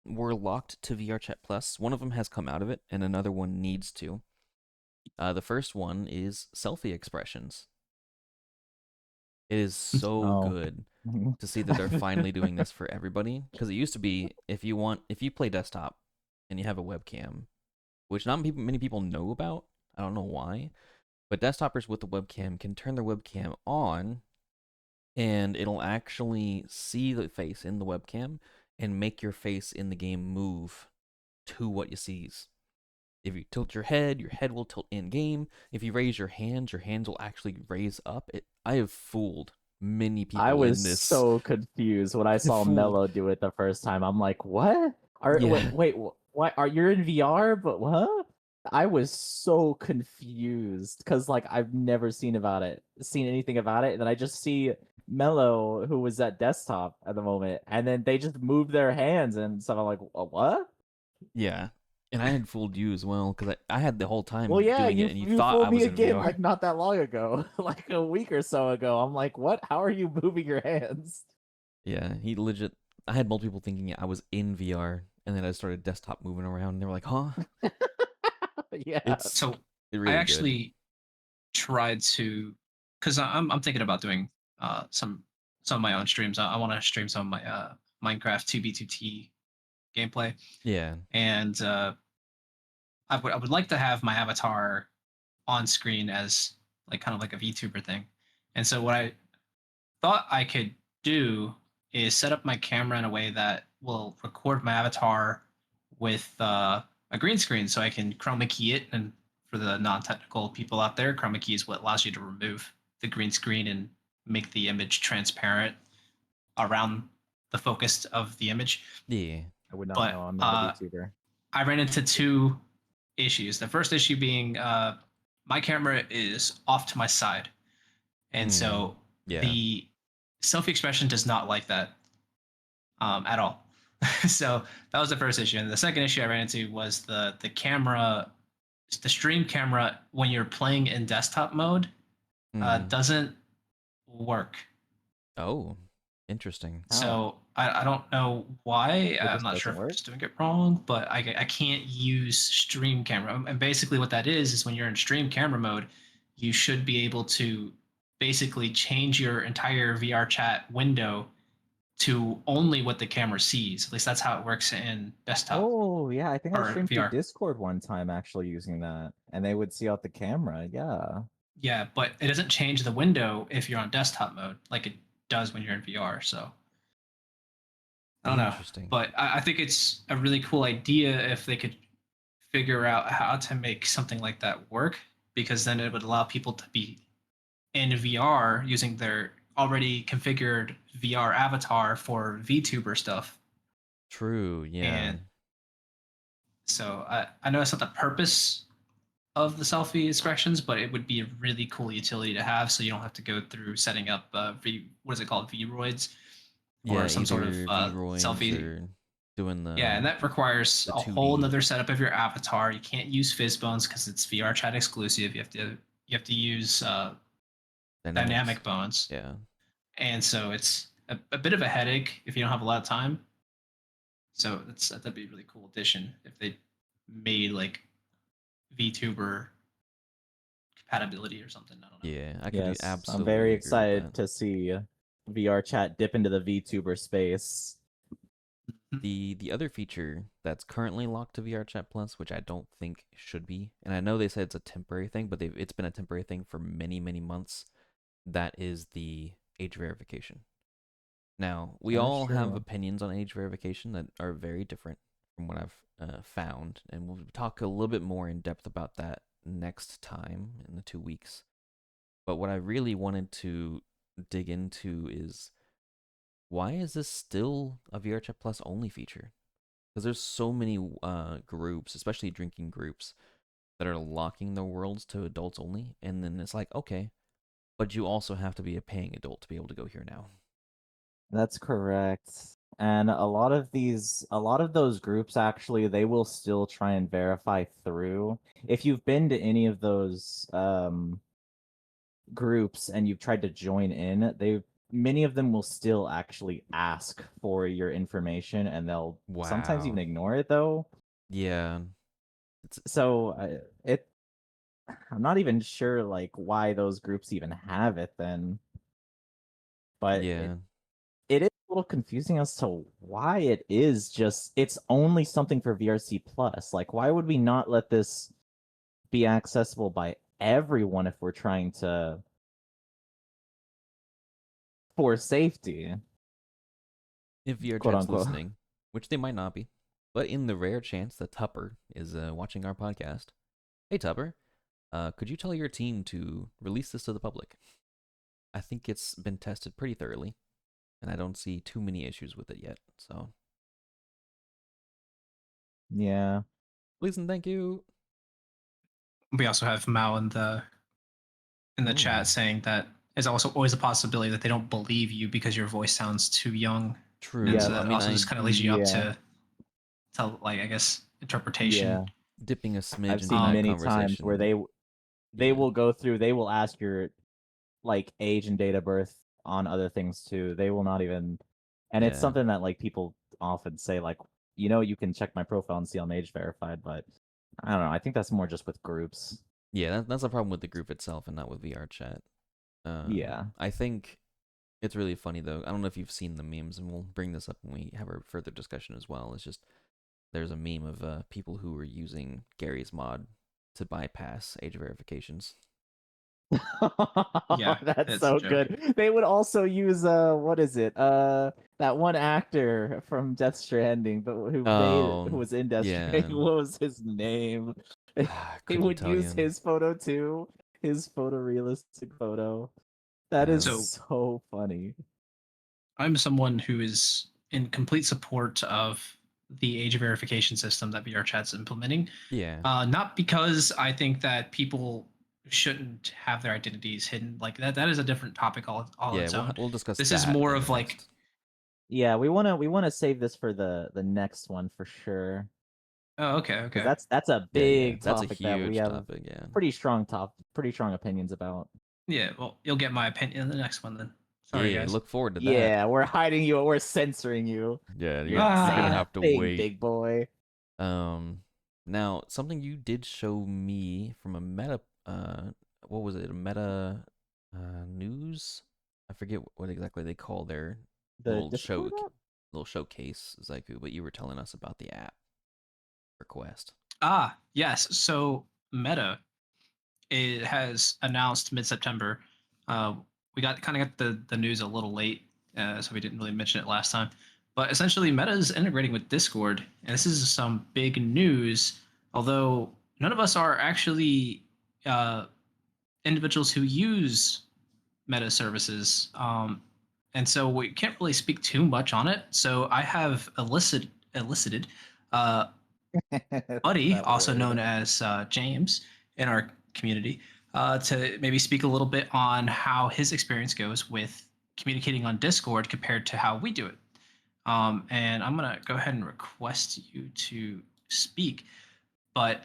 A: were locked to VRChat Plus. One of them has come out of it, and another one needs to. The first one is selfie expressions. It is so good to see that they're finally doing this for everybody. Because it used to be, if you play desktop and you have a webcam, which not many people know about, I don't know why, but desktopers with the webcam can turn their webcam on, and it'll actually see the face in the webcam and make your face in the game move to what you sees. If you tilt your head will tilt in game. If you raise your hands will actually raise up. I have fooled many people
B: I was
A: in this.
B: so confused when I saw Mello do it the first time. I'm like, what? Wait, what? Are you in VR? But what? I was so confused because like I've never seen anything about it, and then I just see Mello, who was at desktop at the moment, and then they just moved their hands and stuff. I'm like, what?
A: Yeah. And I had fooled you as well, because I had the whole time
B: Well, yeah,
A: doing it, and you thought
B: fooled
A: I
B: me
A: was in
B: again,
A: VR.
B: like not that long ago, like a week or so ago. I'm like, what? How are you moving your hands?
A: Yeah, he legit. I had multiple people thinking I was in VR, and then I started desktop moving around, and they were like, "Huh?"
B: Yeah.
D: So
A: really
D: I actually tried to, because I'm thinking about doing some of my own streams. I want to stream some of my Minecraft 2B2T gameplay.
A: Yeah.
D: And I would like to have my avatar on screen as like kind of like a VTuber thing. And so what I thought I could do is set up my camera in a way that will record my avatar with a green screen, so I can chroma key it. And for the non-technical people out there, chroma key is what allows you to remove the green screen and make the image transparent around the focus of the image.
A: Yeah.
B: I would not know. I'm not a VTuber.
D: I ran into 2 issues. The first issue being my camera is off to my side, and so the selfie expression does not like that at all. So that was the first issue. And the second issue I ran into was the camera, the stream camera when you're playing in desktop mode doesn't work.
A: Oh, interesting.
D: So I don't know why. I'm not sure if I'm just doing it wrong, but I can't use stream camera. And basically what that is when you're in stream camera mode, you should be able to basically change your entire VRChat window to only what the camera sees. At least that's how it works in desktop.
B: Oh, yeah. I think I streamed through
D: VR.
B: Discord one time actually using that, and they would see out the camera. Yeah.
D: Yeah, but it doesn't change the window if you're on desktop mode like it does when you're in VR. So I don't know, but I think it's a really cool idea if they could figure out how to make something like that work, because then it would allow people to be in VR using their already configured VR avatar for VTuber stuff.
A: True, yeah.
D: And so I know it's not the purpose of the selfie expressions, but it would be a really cool utility to have, so you don't have to go through setting up what is it called, Vroids, or
A: Yeah,
D: some sort of
A: either V-Roids
D: selfie.
A: or doing
D: Yeah, and that requires
A: the
D: a whole
A: 2D.
D: nother setup of your avatar. You can't use Fizzbones because it's VRChat exclusive. You have to use dynamic bones,
A: Yeah.
D: and so it's a bit of a headache if you don't have a lot of time. So that'd be a really cool addition if they made like VTuber compatibility or something. I don't know.
A: Yeah, I could
B: Yes,
A: absolutely
B: I'm very
A: agree with
B: excited
A: that.
B: to see VRChat dip into the VTuber space.
A: The other feature that's currently locked to VRChat Plus, which I don't think should be, and I know they said it's a temporary thing, but it's been a temporary thing for many, many months. That is the age verification. Now, we
B: That's
A: all have
B: true.
A: opinions on age verification that are very different from what I've found, and we'll talk a little bit more in depth about that next time in the 2 weeks. But what I really wanted to dig into is, why is this still a VRChat Plus only feature? Because there's so many groups, especially drinking groups, that are locking their worlds to adults only, and then it's like, okay, but you also have to be a paying adult to be able to go here now.
B: That's correct. And a lot of those groups actually, they will still try and verify through. If you've been to any of those groups and you've tried to join in, many of them will still actually ask for your information, and they'll sometimes even
A: Wow.
B: ignore it though.
A: Yeah.
B: So I'm not even sure like why those groups even have it then, but
A: Yeah.
B: it is a little confusing as to why it's only something for VRC Plus. Like, why would we not let this be accessible by everyone if we're trying to for safety,
A: If
B: quote
A: VRChat's
B: unquote?
A: listening, which they might not be, but in the rare chance that Tupper is watching our podcast, hey Tupper, could you tell your team to release this to the public? I think it's been tested pretty thoroughly, and I don't see too many issues with it yet. So,
B: Yeah.
A: please and thank you.
D: We also have Mao in the
A: Oh.
D: chat saying that is also always a possibility that they don't believe you because your voice sounds too young.
A: True.
D: And
B: Yeah,
D: so that also just kind of leads you up
B: yeah.
D: to like, I guess, interpretation.
B: Yeah.
A: dipping a smidge
B: I've
A: into
B: seen
A: that
B: many times
A: conversation.
B: where they
A: Yeah.
B: will go through, they will ask your like age and date of birth on other things too. They will not even, and it's
A: Yeah.
B: something that like people often say, like, you can check my profile and see I'm age verified, but I don't know. I think that's more just with groups.
A: Yeah, that's a problem with the group itself and not with VRChat.
B: Yeah.
A: I think it's really funny though. I don't know if you've seen the memes, and we'll bring this up when we have our further discussion as well. It's just, there's a meme of people who were using Gary's mod to bypass age verifications.
D: Yeah,
B: That's
D: it's a
B: so
D: joke.
B: good. They would also use what is it? That one actor from Death Stranding, but who was in Death
A: yeah.
B: Stranding. What was his name? He
A: Couldn't
B: would
A: tell
B: use
A: you.
B: his photo too, his photorealistic photo. That is
D: So-
B: so funny.
D: I'm someone who is in complete support of the age verification system that VRChat's implementing.
A: Yeah.
D: Not because I think that people shouldn't have their identities hidden. Like that is a different topic all
A: Yeah,
D: its own.
A: we'll discuss
D: This
A: that
D: is more
A: in
D: of
A: the
D: like
A: next.
B: Yeah, we wanna save this for the next one for sure.
D: oh, okay.
B: Because that's a
A: Yeah,
B: big
A: that's a
B: topic that we
A: huge
B: have
A: topic, yeah.
B: pretty strong opinions about.
D: Yeah, well, you'll get my opinion in the next one then.
A: Yeah,
D: Sorry, guys.
A: look forward to that.
B: Yeah, we're hiding you. We're censoring you.
A: Yeah,
B: You're
A: you're
B: saying
A: gonna
B: a
A: have to
B: thing,
A: wait.
B: big boy.
A: Now something you did show me from a meta, what was it? A meta, news? I forget what exactly they call their
B: The
A: little
B: Discord app?
A: little showcase, Zycu. But you were telling us about the app request.
D: Yes. So Meta, it has announced mid-September. We got the news a little late, so we didn't really mention it last time. But essentially, Meta is integrating with Discord, and this is some big news. Although none of us are actually individuals who use Meta services, and so we can't really speak too much on it. So I have elicited Buddy,
B: That
D: also
B: word.
D: known as James, in our community to maybe speak a little bit on how his experience goes with communicating on Discord compared to how we do it. And I'm gonna go ahead and request you to speak. But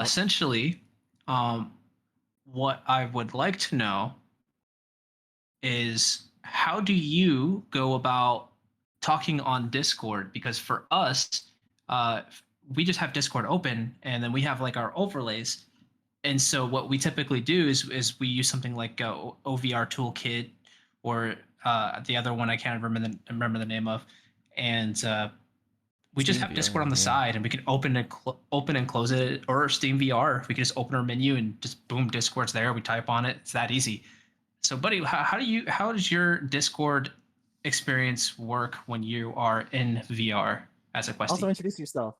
D: essentially, what I would like to know is how do you go about talking on Discord? Because for us, we just have Discord open, and then we have like our overlays. And so what we typically do is we use something like OVR Toolkit or the other one I can't remember the name of, and we just
A: Steam
D: have Discord
A: VR,
D: on the
A: yeah.
D: side, and we can open and close it, or Steam VR. We can just open our menu and just boom, Discord's there. We type on it. It's that easy. So, buddy, how does your Discord experience work when you are in VR as a questie?
B: Also, introduce yourself.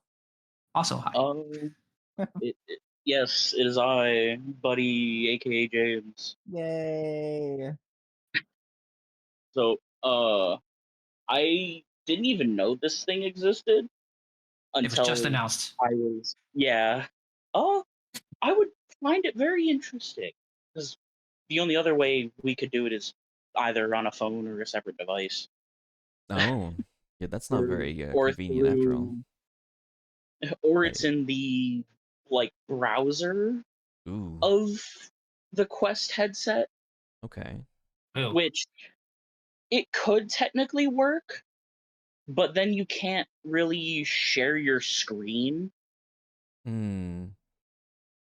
D: Also, hi.
E: Yes, it is I, Buddy, aka James.
B: Yay!
E: So, I didn't even know this thing existed
D: It was
E: until
D: just announced.
E: yeah. I would find it very interesting because the only other way we could do it is either on a phone or a separate device.
A: Oh, yeah, that's not
E: Or-
A: very
E: or
A: convenient after all.
E: Or
A: Right.
E: it's in the browser
A: Ooh,
E: of the Quest headset,
A: okay.
D: Ew.
E: which it could technically work, but then you can't really share your screen.
A: Hmm.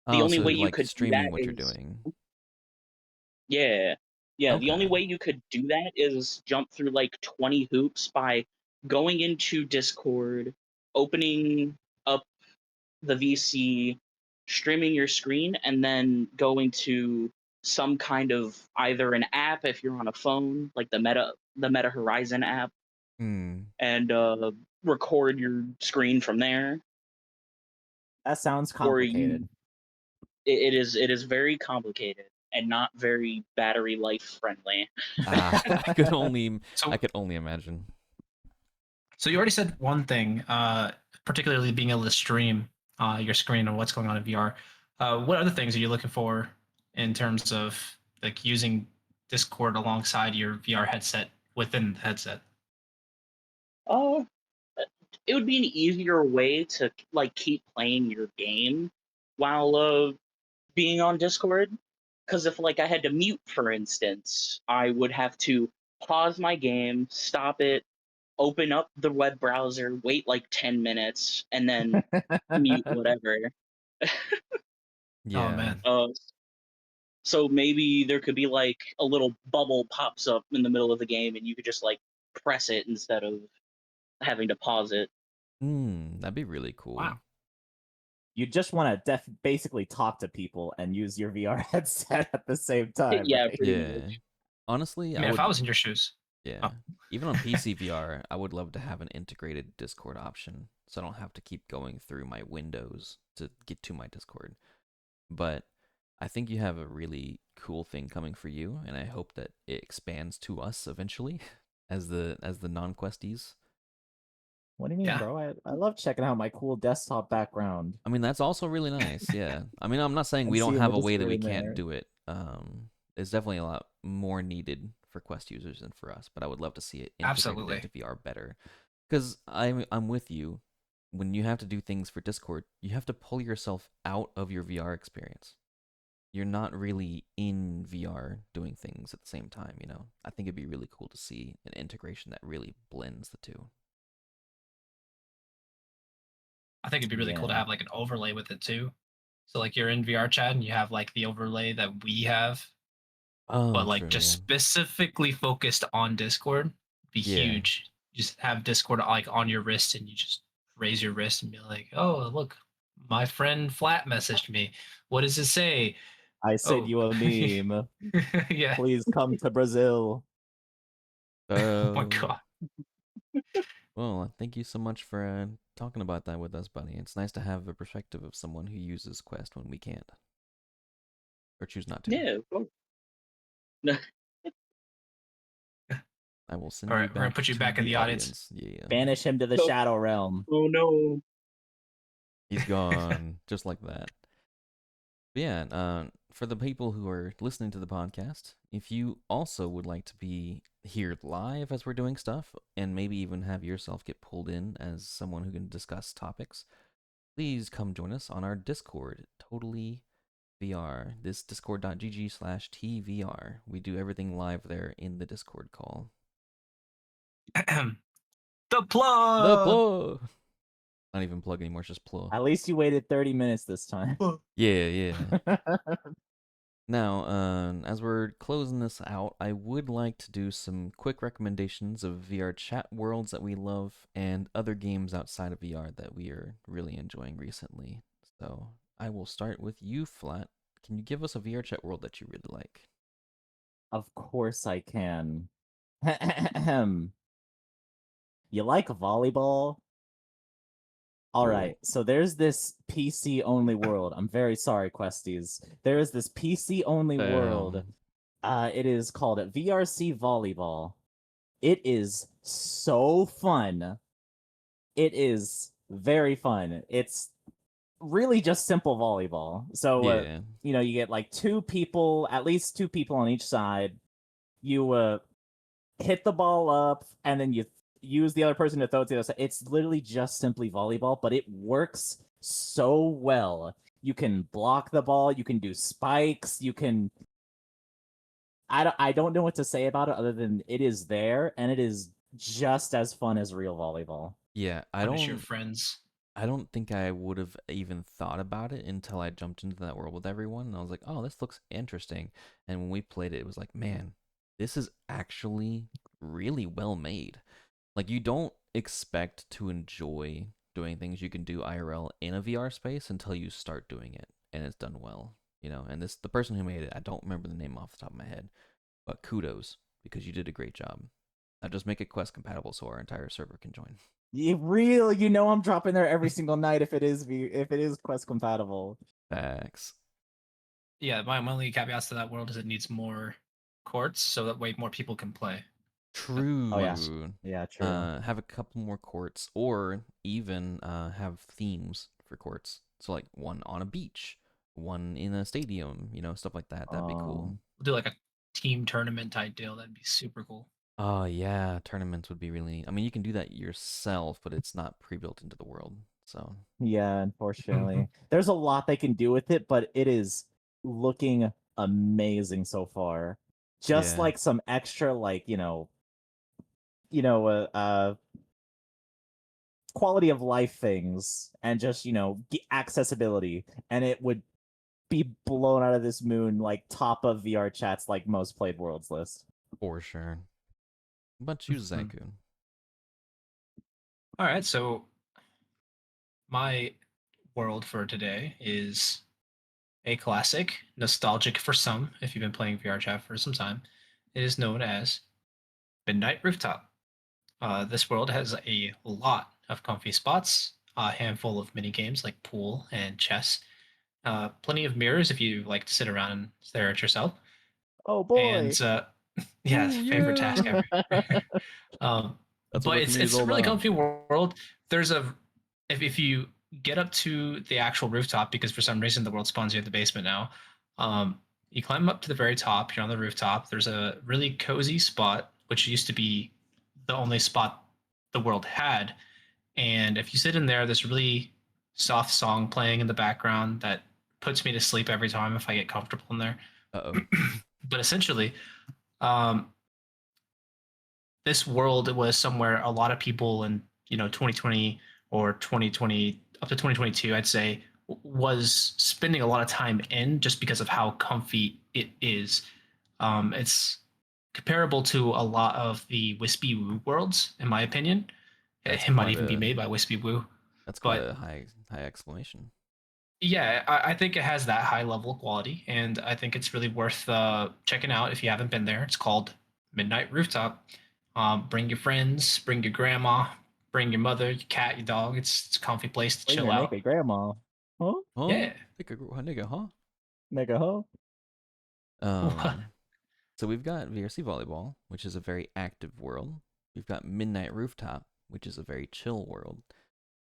E: The
A: Oh,
E: only
A: so
E: way you
A: like
E: could do
A: streaming
E: that
A: what you're
E: is
A: doing.
E: yeah. The only
A: Okay.
E: way you could do that is jump through 20 hoops by going into Discord, opening up the VC, streaming your screen, and then going to some kind of either an app if you're on a phone, like the Meta Horizon app,
A: Hmm.
E: and record your screen from there.
B: That sounds
E: Or you,
B: complicated.
E: it is very complicated and not very battery life friendly.
A: I could only
D: So,
A: I could only imagine.
D: so you already said one thing, particularly being able to stream your screen and what's going on in VR. What other things are you looking for in terms of like using Discord alongside your VR headset within the headset?
E: Oh, it would be an easier way to keep playing your game while being on Discord. Because if I had to mute, for instance, I would have to pause my game, stop it, open up the web browser, wait 10 minutes, and then mute whatever.
D: Oh
A: Yeah.
D: man.
E: So maybe there could be a little bubble pops up in the middle of the game, and you could just press it instead of having to pause it.
A: That'd be really cool.
D: Wow.
B: You just want to basically talk to people and use your VR headset at the same time.
E: Yeah,
B: right?
E: pretty
A: Yeah.
E: much.
A: Honestly,
D: I mean,
A: I
D: if
A: would.
D: I was in your shoes,
A: Yeah. Even on PC VR, I would love to have an integrated Discord option, so I don't have to keep going through my windows to get to my Discord. But I think you have a really cool thing coming for you, and I hope that it expands to us eventually as the non-questies.
B: What do you mean,
D: Yeah.
B: bro? I love checking out my cool desktop background.
A: I mean, that's also really nice. Yeah. I mean, I'm not saying
B: And
A: we don't
B: seeing
A: have
B: the
A: a way that we
B: Discord in
A: can't
B: there.
A: do it. It's definitely a lot more needed for Quest users than for us, but I would love to see it integrated
D: Absolutely.
A: into VR better. Because I'm with you. When you have to do things for Discord, you have to pull yourself out of your VR experience. You're not really in VR doing things at the same time, you know? I think it'd be really cool to see an integration that really blends the two.
D: I think it'd be really cool to
B: Yeah.
D: have like an overlay with it too. So like you're in VRChat and you have like the overlay that we have,
A: Oh,
D: but like
A: true,
D: just
A: yeah.
D: specifically focused on Discord. Be
A: Yeah.
D: huge. You just have Discord like on your wrist and you just raise your wrist and be like, oh look, my friend Flat messaged me. What does it say?
B: I sent
D: Oh.
B: you a meme.
D: Yeah.
B: Please come to Brazil.
D: Oh my
A: Oh.
D: god.
A: Well, thank you so much for talking about that with us, buddy. It's nice to have a perspective of someone who uses Quest when we can't. Or choose not to.
E: Yeah, of course.
A: I will send
D: All
A: you
D: right,
A: back
D: we're gonna put you
A: to
D: back in the audience.
A: Yeah.
B: Banish him to the
E: So-
B: Shadow Realm.
E: Oh no.
A: He's gone. Just like that. But yeah, for the people who are listening to the podcast, if you also would like to be here live as we're doing stuff, and maybe even have yourself get pulled in as someone who can discuss topics, please come join us on our Discord, Totally VR. This discord.gg/TVR. We do everything live there in the Discord call.
D: The
A: The
D: plug.
A: plug! Not even plug anymore, it's just plug.
B: At least you waited 30 minutes this time.
A: Yeah. Now, as we're closing this out, I would like to do some quick recommendations of VR chat worlds that we love and other games outside of VR that we are really enjoying recently. So I will start with you, Flat. Can you give us a VR chat world that you really like?
B: Of course I can. You like volleyball? All
A: Cool.
B: right, so there's this PC only world. I'm very sorry, Questies. There is this PC only world. It is called VRC Volleyball. It is so fun. It is very fun. It's really just simple volleyball. So,
A: Yeah.
B: you get like two people, at least two people on each side. You hit the ball up, and then you use the other person to throw it to the other side. It's literally just simply volleyball, but it works so well. You can block the ball. You can do spikes. You can. I don't know what to say about it other than it is there, and it is just as fun as real volleyball.
A: Yeah,
D: Punish your friends.
A: I don't think I would have even thought about it until I jumped into that world with everyone, and I was like, "Oh, this looks interesting." And when we played it, it was like, "Man, this is actually really well made." Like you don't expect to enjoy doing things you can do IRL in a VR space until you start doing it, and it's done well, you know. And the person who made it, I don't remember the name off the top of my head, but kudos because you did a great job. Now just make it Quest compatible so our entire server can join.
B: I'm dropping there every single night if it is Quest compatible.
A: Facts.
D: Yeah, my only caveats to that world is it needs more courts so that way more people can play.
A: True.
B: Oh yeah, true.
A: Have a couple more courts, or even have themes for courts. So like one on a beach, one in a stadium, stuff like that. That'd be cool.
D: We'll do like a team tournament type deal. That'd be super cool.
A: Oh yeah, tournaments would be really. I mean, you can do that yourself, but it's not pre-built into the world. So
B: Yeah, unfortunately. There's a lot they can do with it, but it is looking amazing so far. Just
A: yeah,
B: like some extra you know, quality of life things and just, accessibility, and it would be blown out of this moon like top of VRChat's like most played worlds list.
A: for sure. But you, Zycu.
D: All right, so my world for today is a classic, nostalgic for some, if you've been playing VRChat for some time. It is known as Midnight Rooftop. This world has a lot of comfy spots, a handful of mini games like pool and chess, plenty of mirrors if you like to sit around and stare at yourself.
B: Oh boy.
D: And yeah,
A: Ooh,
D: favorite
A: yeah.
D: task ever.
A: That's what
D: But
A: our
D: it's
A: community's
D: a
A: all
D: really
A: about.
D: comfy world. There's if you get up to the actual rooftop, because for some reason the world spawns you at the basement now, you climb up to the very top. You're on the rooftop. There's a really cozy spot, which used to be the only spot the world had. And if you sit in there, there's a really soft song playing in the background that puts me to sleep every time if I get comfortable in there.
A: Uh-oh.
D: But essentially, um, this world was somewhere a lot of people in 2020 or 2020 up to 2022, I'd say, was spending a lot of time in just because of how comfy it is. It's comparable to a lot of the Wispy Woo worlds, in my opinion.
A: That's
D: It might
A: quite
D: even be
A: a
D: made by Wispy Woo.
A: that's quite
D: But
A: a high exclamation.
D: yeah, I think it has that high level quality, and I think it's really worth checking out if you haven't been there. It's called Midnight Rooftop. Bring your friends, bring your grandma, bring your mother, your cat, your dog. It's a comfy place to
B: Bring
D: chill
B: your
D: out.
B: naked grandma. Huh?
A: Huh?
D: Yeah.
A: Take a nigga, huh?
B: Nigga, huh?
A: So we've got VRC Volleyball, which is a very active world. We've got Midnight Rooftop, which is a very chill world.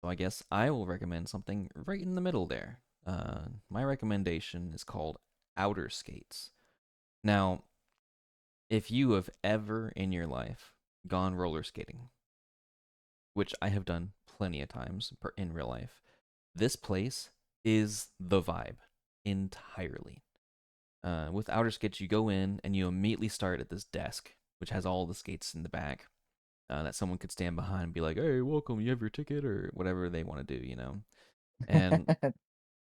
A: So I guess I will recommend something right in the middle there. my recommendation is called Outer Skates. Now, if you have ever in your life gone roller skating, which I have done plenty of times in real life, this place is the vibe entirely. With Outer Skates, you go in and you immediately start at this desk, which has all the skates in the back that someone could stand behind and be like, "Hey, welcome, you have your ticket," or whatever they want to do, you know. And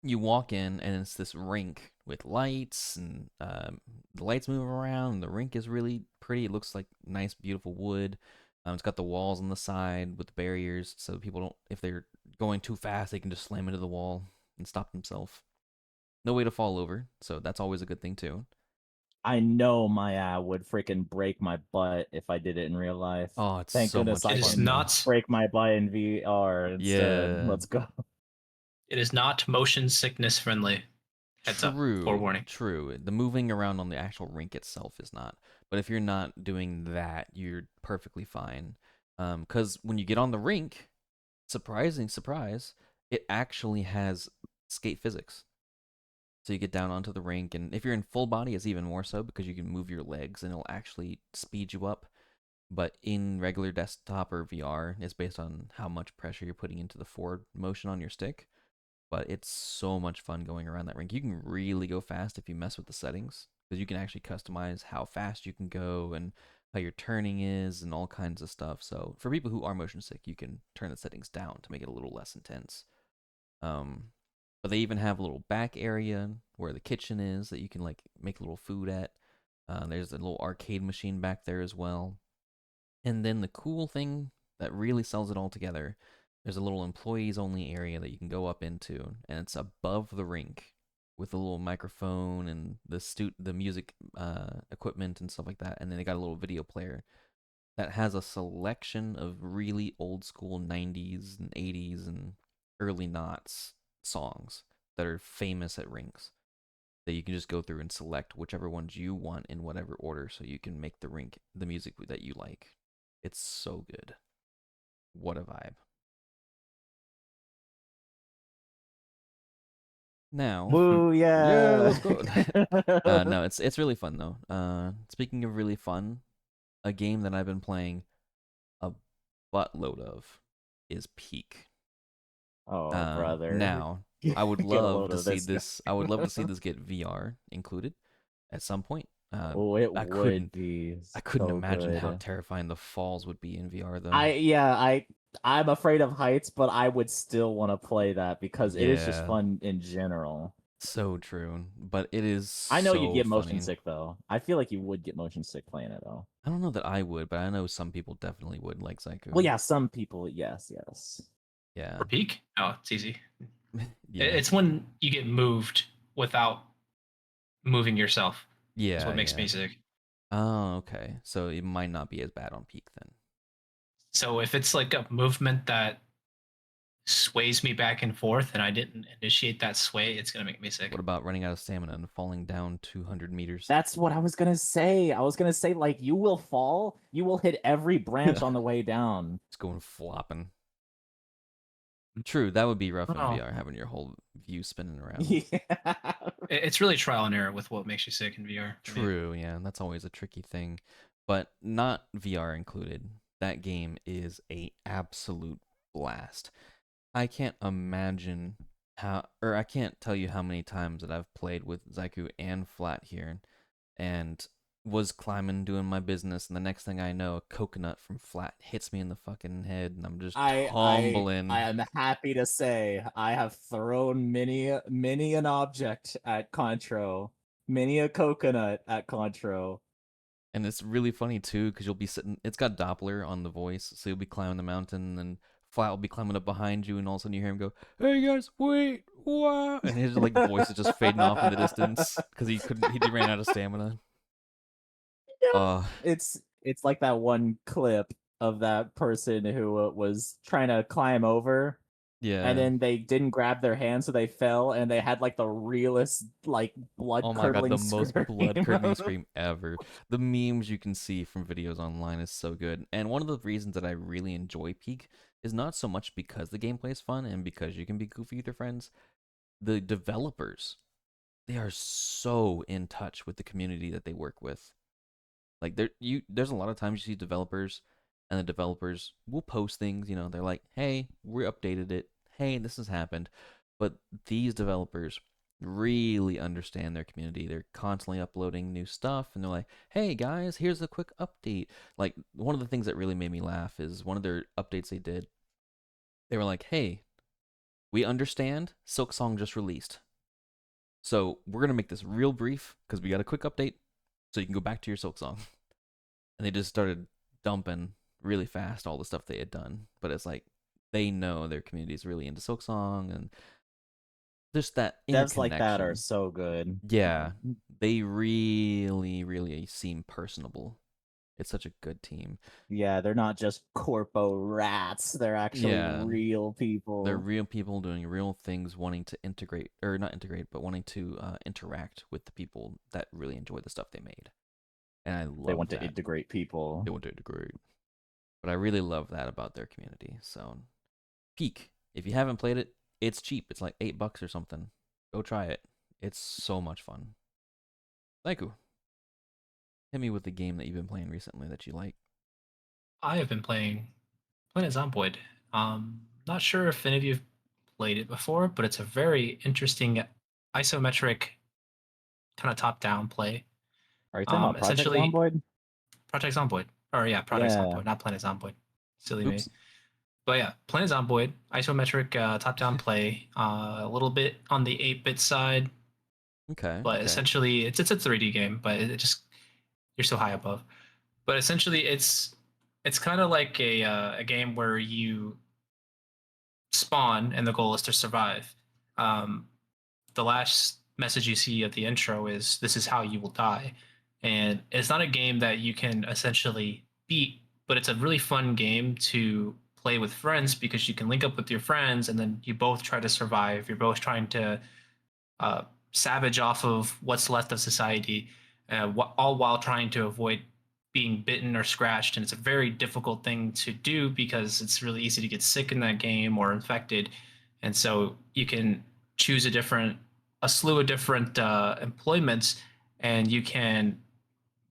A: you walk in and it's this rink with lights and the lights move around. The rink is really pretty. It looks like nice, beautiful wood. It's got the walls on the side with the barriers, so people don't, if they're going too fast, they can just slam into the wall and stop themselves. No way to fall over, so that's always a good thing too.
B: I know my would freaking break my butt if I did it in real life.
A: Oh, it's
B: Thank
A: so
B: goodness
A: much
B: I
C: It is
A: fun,
B: can
A: though.
C: not.
B: break my butt in VR instead.
A: Yeah.
B: Let's go.
C: It is not motion sickness friendly. Heads up. Forewarning.
A: True. The moving around on the actual rink itself is not. But if you're not doing that, you're perfectly fine. Because when you get on the rink, surprising surprise, it actually has skate physics. So you get down onto the rink, and if you're in full body, it's even more so because you can move your legs and it'll actually speed you up. But in regular desktop or VR, it's based on how much pressure you're putting into the forward motion on your stick. But it's so much fun going around that rink. You can really go fast if you mess with the settings, because you can actually customize how fast you can go and how your turning is and all kinds of stuff. So for people who are motion sick, you can turn the settings down to make it a little less intense. But they even have a little back area where the kitchen is that you can like make a little food at. There's a little arcade machine back there as well. And then the cool thing that really sells it all together, there's a little employees only area that you can go up into, and it's above the rink with a little microphone and the music equipment and stuff like that. And then they got a little video player that has a selection of really old school 90s and 80s and early knots songs that are famous at rinks that you can just go through and select whichever ones you want in whatever order so you can make the music that you like. It's so good. What a vibe. Now,
B: Woo, yeah.
A: let's go. No, it's really fun though. Speaking of really fun, a game that I've been playing a buttload of is Peak.
B: Oh, brother.
A: Now, I would
B: Get a
A: love
B: load
A: to
B: of
A: see
B: this
A: this. I would love to see this get VR included at some point.
B: Oh, it
A: I
B: would
A: couldn't.
B: be
A: I couldn't
B: so
A: imagine how
B: good.
A: terrifying the falls would be in VR though.
B: I'm afraid of heights, but I would still want to play that because it is just
A: Yeah.
B: fun in general.
A: So true, but it is
B: I know you'd
A: so
B: get motion
A: funny.
B: sick though. I feel like you would get motion sick playing it though.
A: I don't know that I would, but I know some people definitely would, like Zycu.
B: Well, yeah, some people, yes.
A: Yeah.
C: For peak? Oh, it's easy.
A: Yeah.
C: It's when you get moved without moving yourself.
A: Yeah.
C: That's what makes
A: yeah.
C: me sick.
A: Oh, okay. So it might not be as bad on Peak then.
C: So if it's like a movement that sways me back and forth and I didn't initiate that sway, it's gonna make me sick.
A: What about running out of stamina and falling down 200 meters?
B: That's what I was gonna say. I was gonna say, like, you will fall, you will hit every branch on the way down.
A: It's going flopping. True, that would be rough in
C: Oh.
A: VR, having your whole view spinning around.
B: Yeah.
C: It's really trial and error with what makes you sick in VR.
A: True, yeah, that's always a tricky thing. But not VR included. That game is a absolute blast. I can't imagine I can't tell you how many times that I've played with Zycu and Flat here and was climbing doing my business, and the next thing I know, a coconut from Flat hits me in the fucking head and I'm just tumbling.
B: I am happy to say I have thrown many an object at Contro, many a coconut at Contro.
A: And it's really funny too, because you'll be sitting, it's got Doppler on the voice, so you'll be climbing the mountain and Flat will be climbing up behind you, and all of a sudden you hear him go, "Hey guys, wait, what?" And his like voice is just fading off in the distance because he ran out of stamina.
B: It's like that one clip of that person who was trying to climb over,
A: Yeah.
B: and then they didn't grab their hand, so they fell, and they had like the realest, like, blood
A: Oh my god, the
B: scream.
A: most blood curdling scream ever. The memes you can see from videos online is so good. And one of the reasons that I really enjoy Peak is not so much because the gameplay is fun and because you can be goofy with your friends. the developers, they are so in touch with the community that they work with. Like there's a lot of times you see developers, and the developers will post things. They're like, "Hey, we updated it. Hey, this has happened." But these developers really understand their community. They're constantly uploading new stuff, and they're like, "Hey guys, here's a quick update." Like one of the things that really made me laugh is one of their updates they did. They were like, "Hey, we understand Silksong just released, so we're gonna make this real brief because we got a quick update, so you can go back to your Silksong." And they just started dumping really fast all the stuff they had done. But it's like they know their community is really into Silksong, and just that
B: Devs like that are
A: interconnection.
B: so good.
A: Yeah, they really, really seem personable. It's such a good team.
B: Yeah, they're not just corpo rats. They're actually
A: Yeah.
B: real people.
A: They're real people doing real things, wanting to integrate, or not integrate, but wanting to interact with the people that really enjoy the stuff they made. And I love
B: They want
A: that.
B: to integrate people.
A: They want to integrate. But I really love that about their community. So, Peak. If you haven't played it, it's cheap. It's like $8 or something. Go try it. It's so much fun. Zycu, hit me with the game that you've been playing recently that you like.
C: I have been playing Planet Zomboid. Not sure if any of you have played it before, but it's a very interesting isometric kind of top-down play.
B: Are you talking about Project
C: Essentially,
B: Zomboid?
C: Project Zomboid. Or yeah, Project
B: Yeah.
C: Zomboid, not Planet Zomboid. Silly me.
A: Oops.
C: But yeah, Planet Zomboid, isometric top-down play, a little bit on the 8-bit side,
A: Okay.
C: but
A: okay.
C: essentially it's a 3D game, but it just you're so high above. But essentially it's kind of like a game where you spawn and the goal is to survive. The last message you see at the intro is "This is how you will die," and it's not a game that you can essentially beat, but it's a really fun game to play with friends because you can link up with your friends and then you both try to survive. You're both trying to uh, savage off of what's left of society, all while trying to avoid being bitten or scratched. And it's a very difficult thing to do because it's really easy to get sick in that game or infected. And so you can choose a slew of different employments, and you can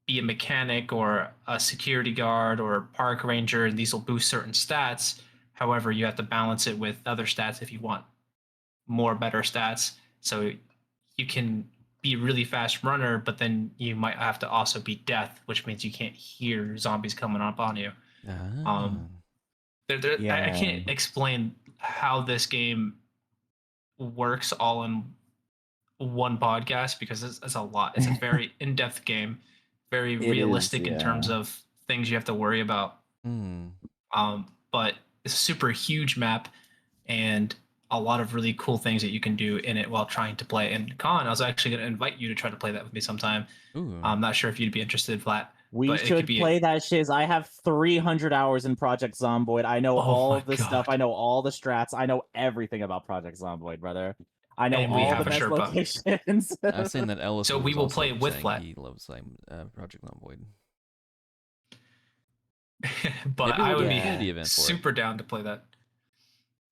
C: be a mechanic or a security guard or a park ranger, and these will boost certain stats. However, you have to balance it with other stats if you want more better stats. So you can be a really fast runner, but then you might have to also be death, which means you can't hear zombies coming up on you.
A: Ah.
C: I can't explain how this game works all in one podcast because it's a lot. It's a very in-depth game, very realistic in terms of things you have to worry about. But it's a super huge map and a lot of really cool things that you can do in it while trying to play. And Con, I was actually going to invite you to try to play that with me sometime.
A: Ooh.
C: I'm not sure if you'd be interested, Flat.
B: We should play that shiz. I have 300 hours in Project Zomboid. I know all of the stuff. I know all the strats. I know everything about Project Zomboid, brother. I know all the best locations.
A: I've seen that Ellis.
C: So we will play it with Flat.
A: He loves Project Zomboid.
C: But I would be super down to play that.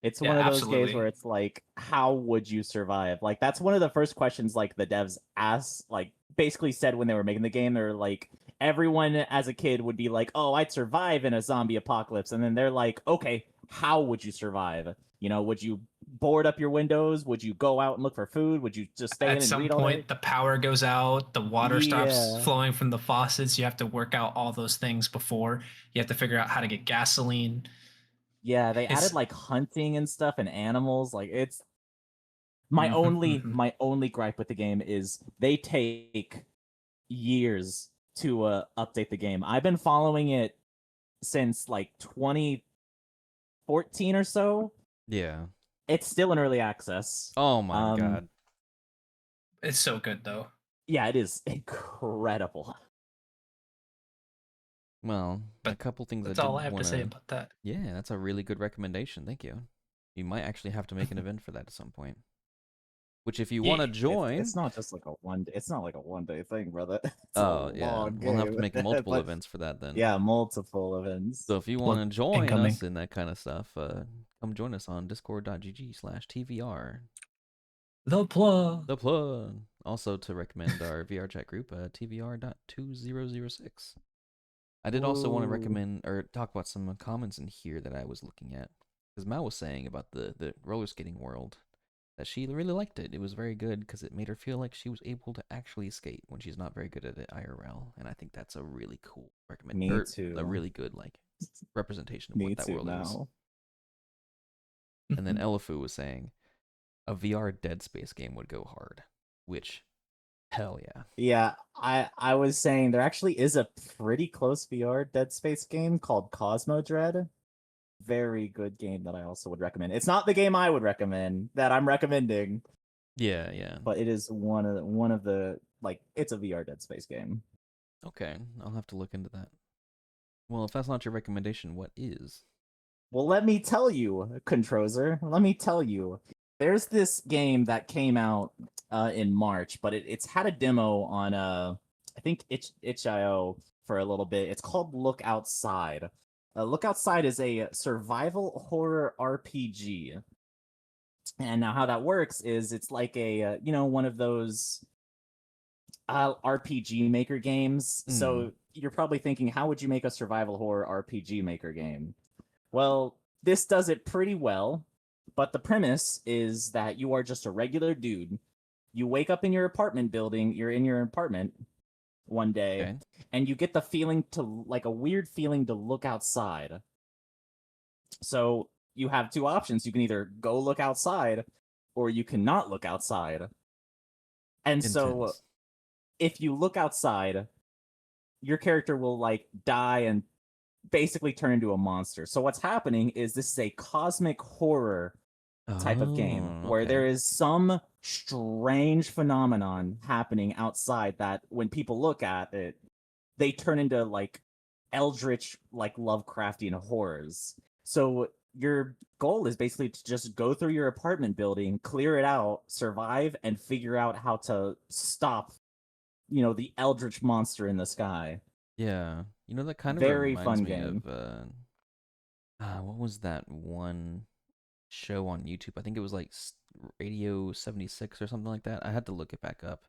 B: It's one of those games where it's like, how would you survive? Like, that's one of the first questions like the devs asked, like basically said when they were making the game. They're like, everyone as a kid would be like, oh, I'd survive in a zombie apocalypse. And then they're like, okay, how would you survive? Would you board up your windows? Would you go out and look for food? Would you just stay in and read all day?
C: At some point, the power goes out, the water stops flowing from the faucets. You have to work out all those things before. You have to figure out how to get gasoline.
B: Yeah, they added like hunting and stuff and animals. Like it's my only gripe with the game is they take years to update the game. I've been following it since like 2014 or so.
A: Yeah.
B: It's still in early access.
A: Oh my god.
C: It's so good though.
B: Yeah, it is incredible.
A: Well, a couple things
C: that's all I have to say about that.
A: Yeah, that's a really good recommendation. Thank you. You might actually have to make an event for that at some point. Which, if you want to join,
B: it's not just like a one day. It's not like a one-day thing, brother.
A: We'll have to make multiple events for that then.
B: Yeah, multiple events.
A: So if you want to join us in that kind of stuff, come join us on discord.gg/tvr.
C: The plug.
A: The plug. Also to recommend our VR chat group, TVR.2006. I did also want to
B: Ooh.
A: recommend or talk about some comments in here that I was looking at. Because Mao was saying about the roller skating world that she really liked it. It was very good because it made her feel like she was able to actually skate when she's not very good at it IRL. And I think that's a really cool
B: Me
A: a
B: too.
A: really good like representation of
B: Me
A: what that
B: too,
A: world is.
B: Mao.
A: And then Elifu was saying a VR Dead Space game would go hard, which hell yeah.
B: Yeah, I was saying there actually is a pretty close VR Dead Space game called Cosmo Dread. Very good game that I also would recommend. It's not the game I would recommend that I'm recommending,
A: Yeah, yeah.
B: but it is one of the like it's a VR Dead Space game.
A: Okay, I'll have to look into that. Well, if that's not your recommendation, what is?
B: Well, let me tell you, Controser. Let me tell you. There's this game that came out in March, but it's had a demo on I think itch.io for a little bit. It's called Look Outside. Look Outside is a survival horror RPG. And now how that works is it's like a one of those RPG maker games. So you're probably thinking, how would you make a survival horror RPG maker game? Well, this does it pretty well, but the premise is that you are just a regular dude. You wake up in your apartment building, you're in your apartment one day,
A: Okay.
B: and you get the feeling to like a weird feeling to look outside. So you have two options. You can either go look outside or you cannot look outside. And so
A: Intense.
B: if you look outside, your character will like die and basically turn into a monster. So what's happening is this is a cosmic horror type of game where
A: Okay.
B: there is some strange phenomenon happening outside that when people look at it, they turn into like eldritch, like Lovecraftian horrors. So your goal is basically to just go through your apartment building, clear it out, survive, and figure out how to stop, the eldritch monster in the sky.
A: Yeah. You know, that kind of
B: Very
A: reminds
B: fun
A: me
B: game.
A: of what was that one show on YouTube? I think it was like Radio 76 or something like that. I had to look it back up.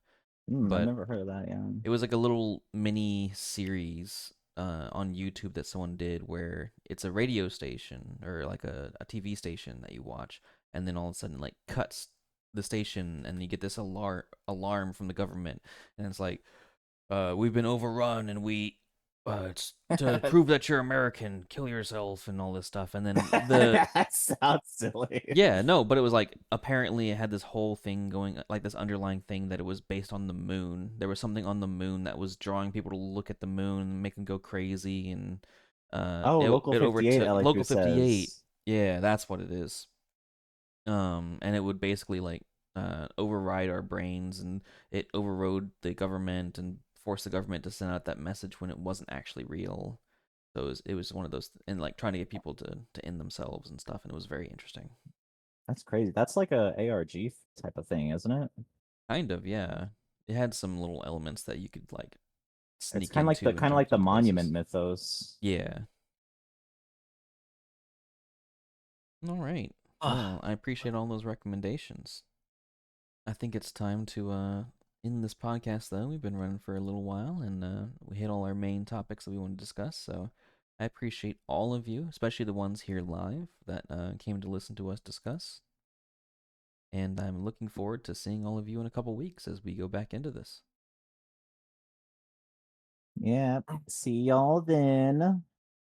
B: I've
A: But
B: never heard of that. Yeah.
A: it was like a little mini series on YouTube that someone did where it's a radio station or like a TV station that you watch, and then all of a sudden like cuts the station, and you get this alarm from the government, and it's like, we've been overrun, and it's to prove that you're American, kill yourself, and all this stuff, and then
B: That sounds silly.
A: yeah, no, but it was like apparently it had this whole thing going, like this underlying thing that it was based on the moon. There was something on the moon that was drawing people to look at the moon and make them go crazy, and
B: Oh, Local
A: it
B: 58,
A: overtook
B: Elifu
A: Local 58.
B: says.
A: Yeah, that's what it is. And it would basically like override our brains, and it overrode the government and forced the government to send out that message when it wasn't actually real. So it was one of those, and like trying to get people to end themselves and stuff, and it was very interesting.
B: That's crazy. That's like a ARG type of thing, isn't it?
A: Kind of, yeah. It had some little elements that you could like
B: It's
A: sneak
B: kind of like the
A: into and jump to
B: monument
A: places.
B: mythos.
A: Yeah. All right. Well, I appreciate all those recommendations. I think it's time to end this podcast though. We've been running for a little while, and we hit all our main topics that we want to discuss. So I appreciate all of you, especially the ones here live that came to listen to us discuss. And I'm looking forward to seeing all of you in a couple weeks as we go back into this.
B: Yeah. See y'all then.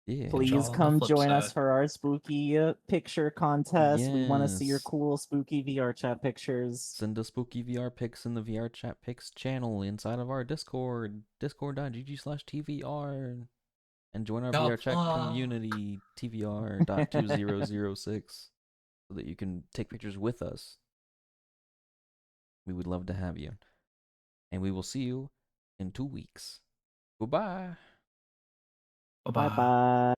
A: Yeah.
C: Catch y'all
B: Please
C: on the
B: come
C: flip
B: join us
C: side.
B: for our spooky picture contest. We want to see your
A: Yes.
B: cool spooky VR chat pictures.
A: Send us spooky VR pics in the VRChat pics channel inside of our Discord, discord.gg/TVR, and join our
C: The
A: VRChat
C: plug.
A: community, TVR.2006, so that you can take pictures with us. We would love to have you. And we will see you in 2 weeks. Goodbye.
C: Bye
B: Bye bye.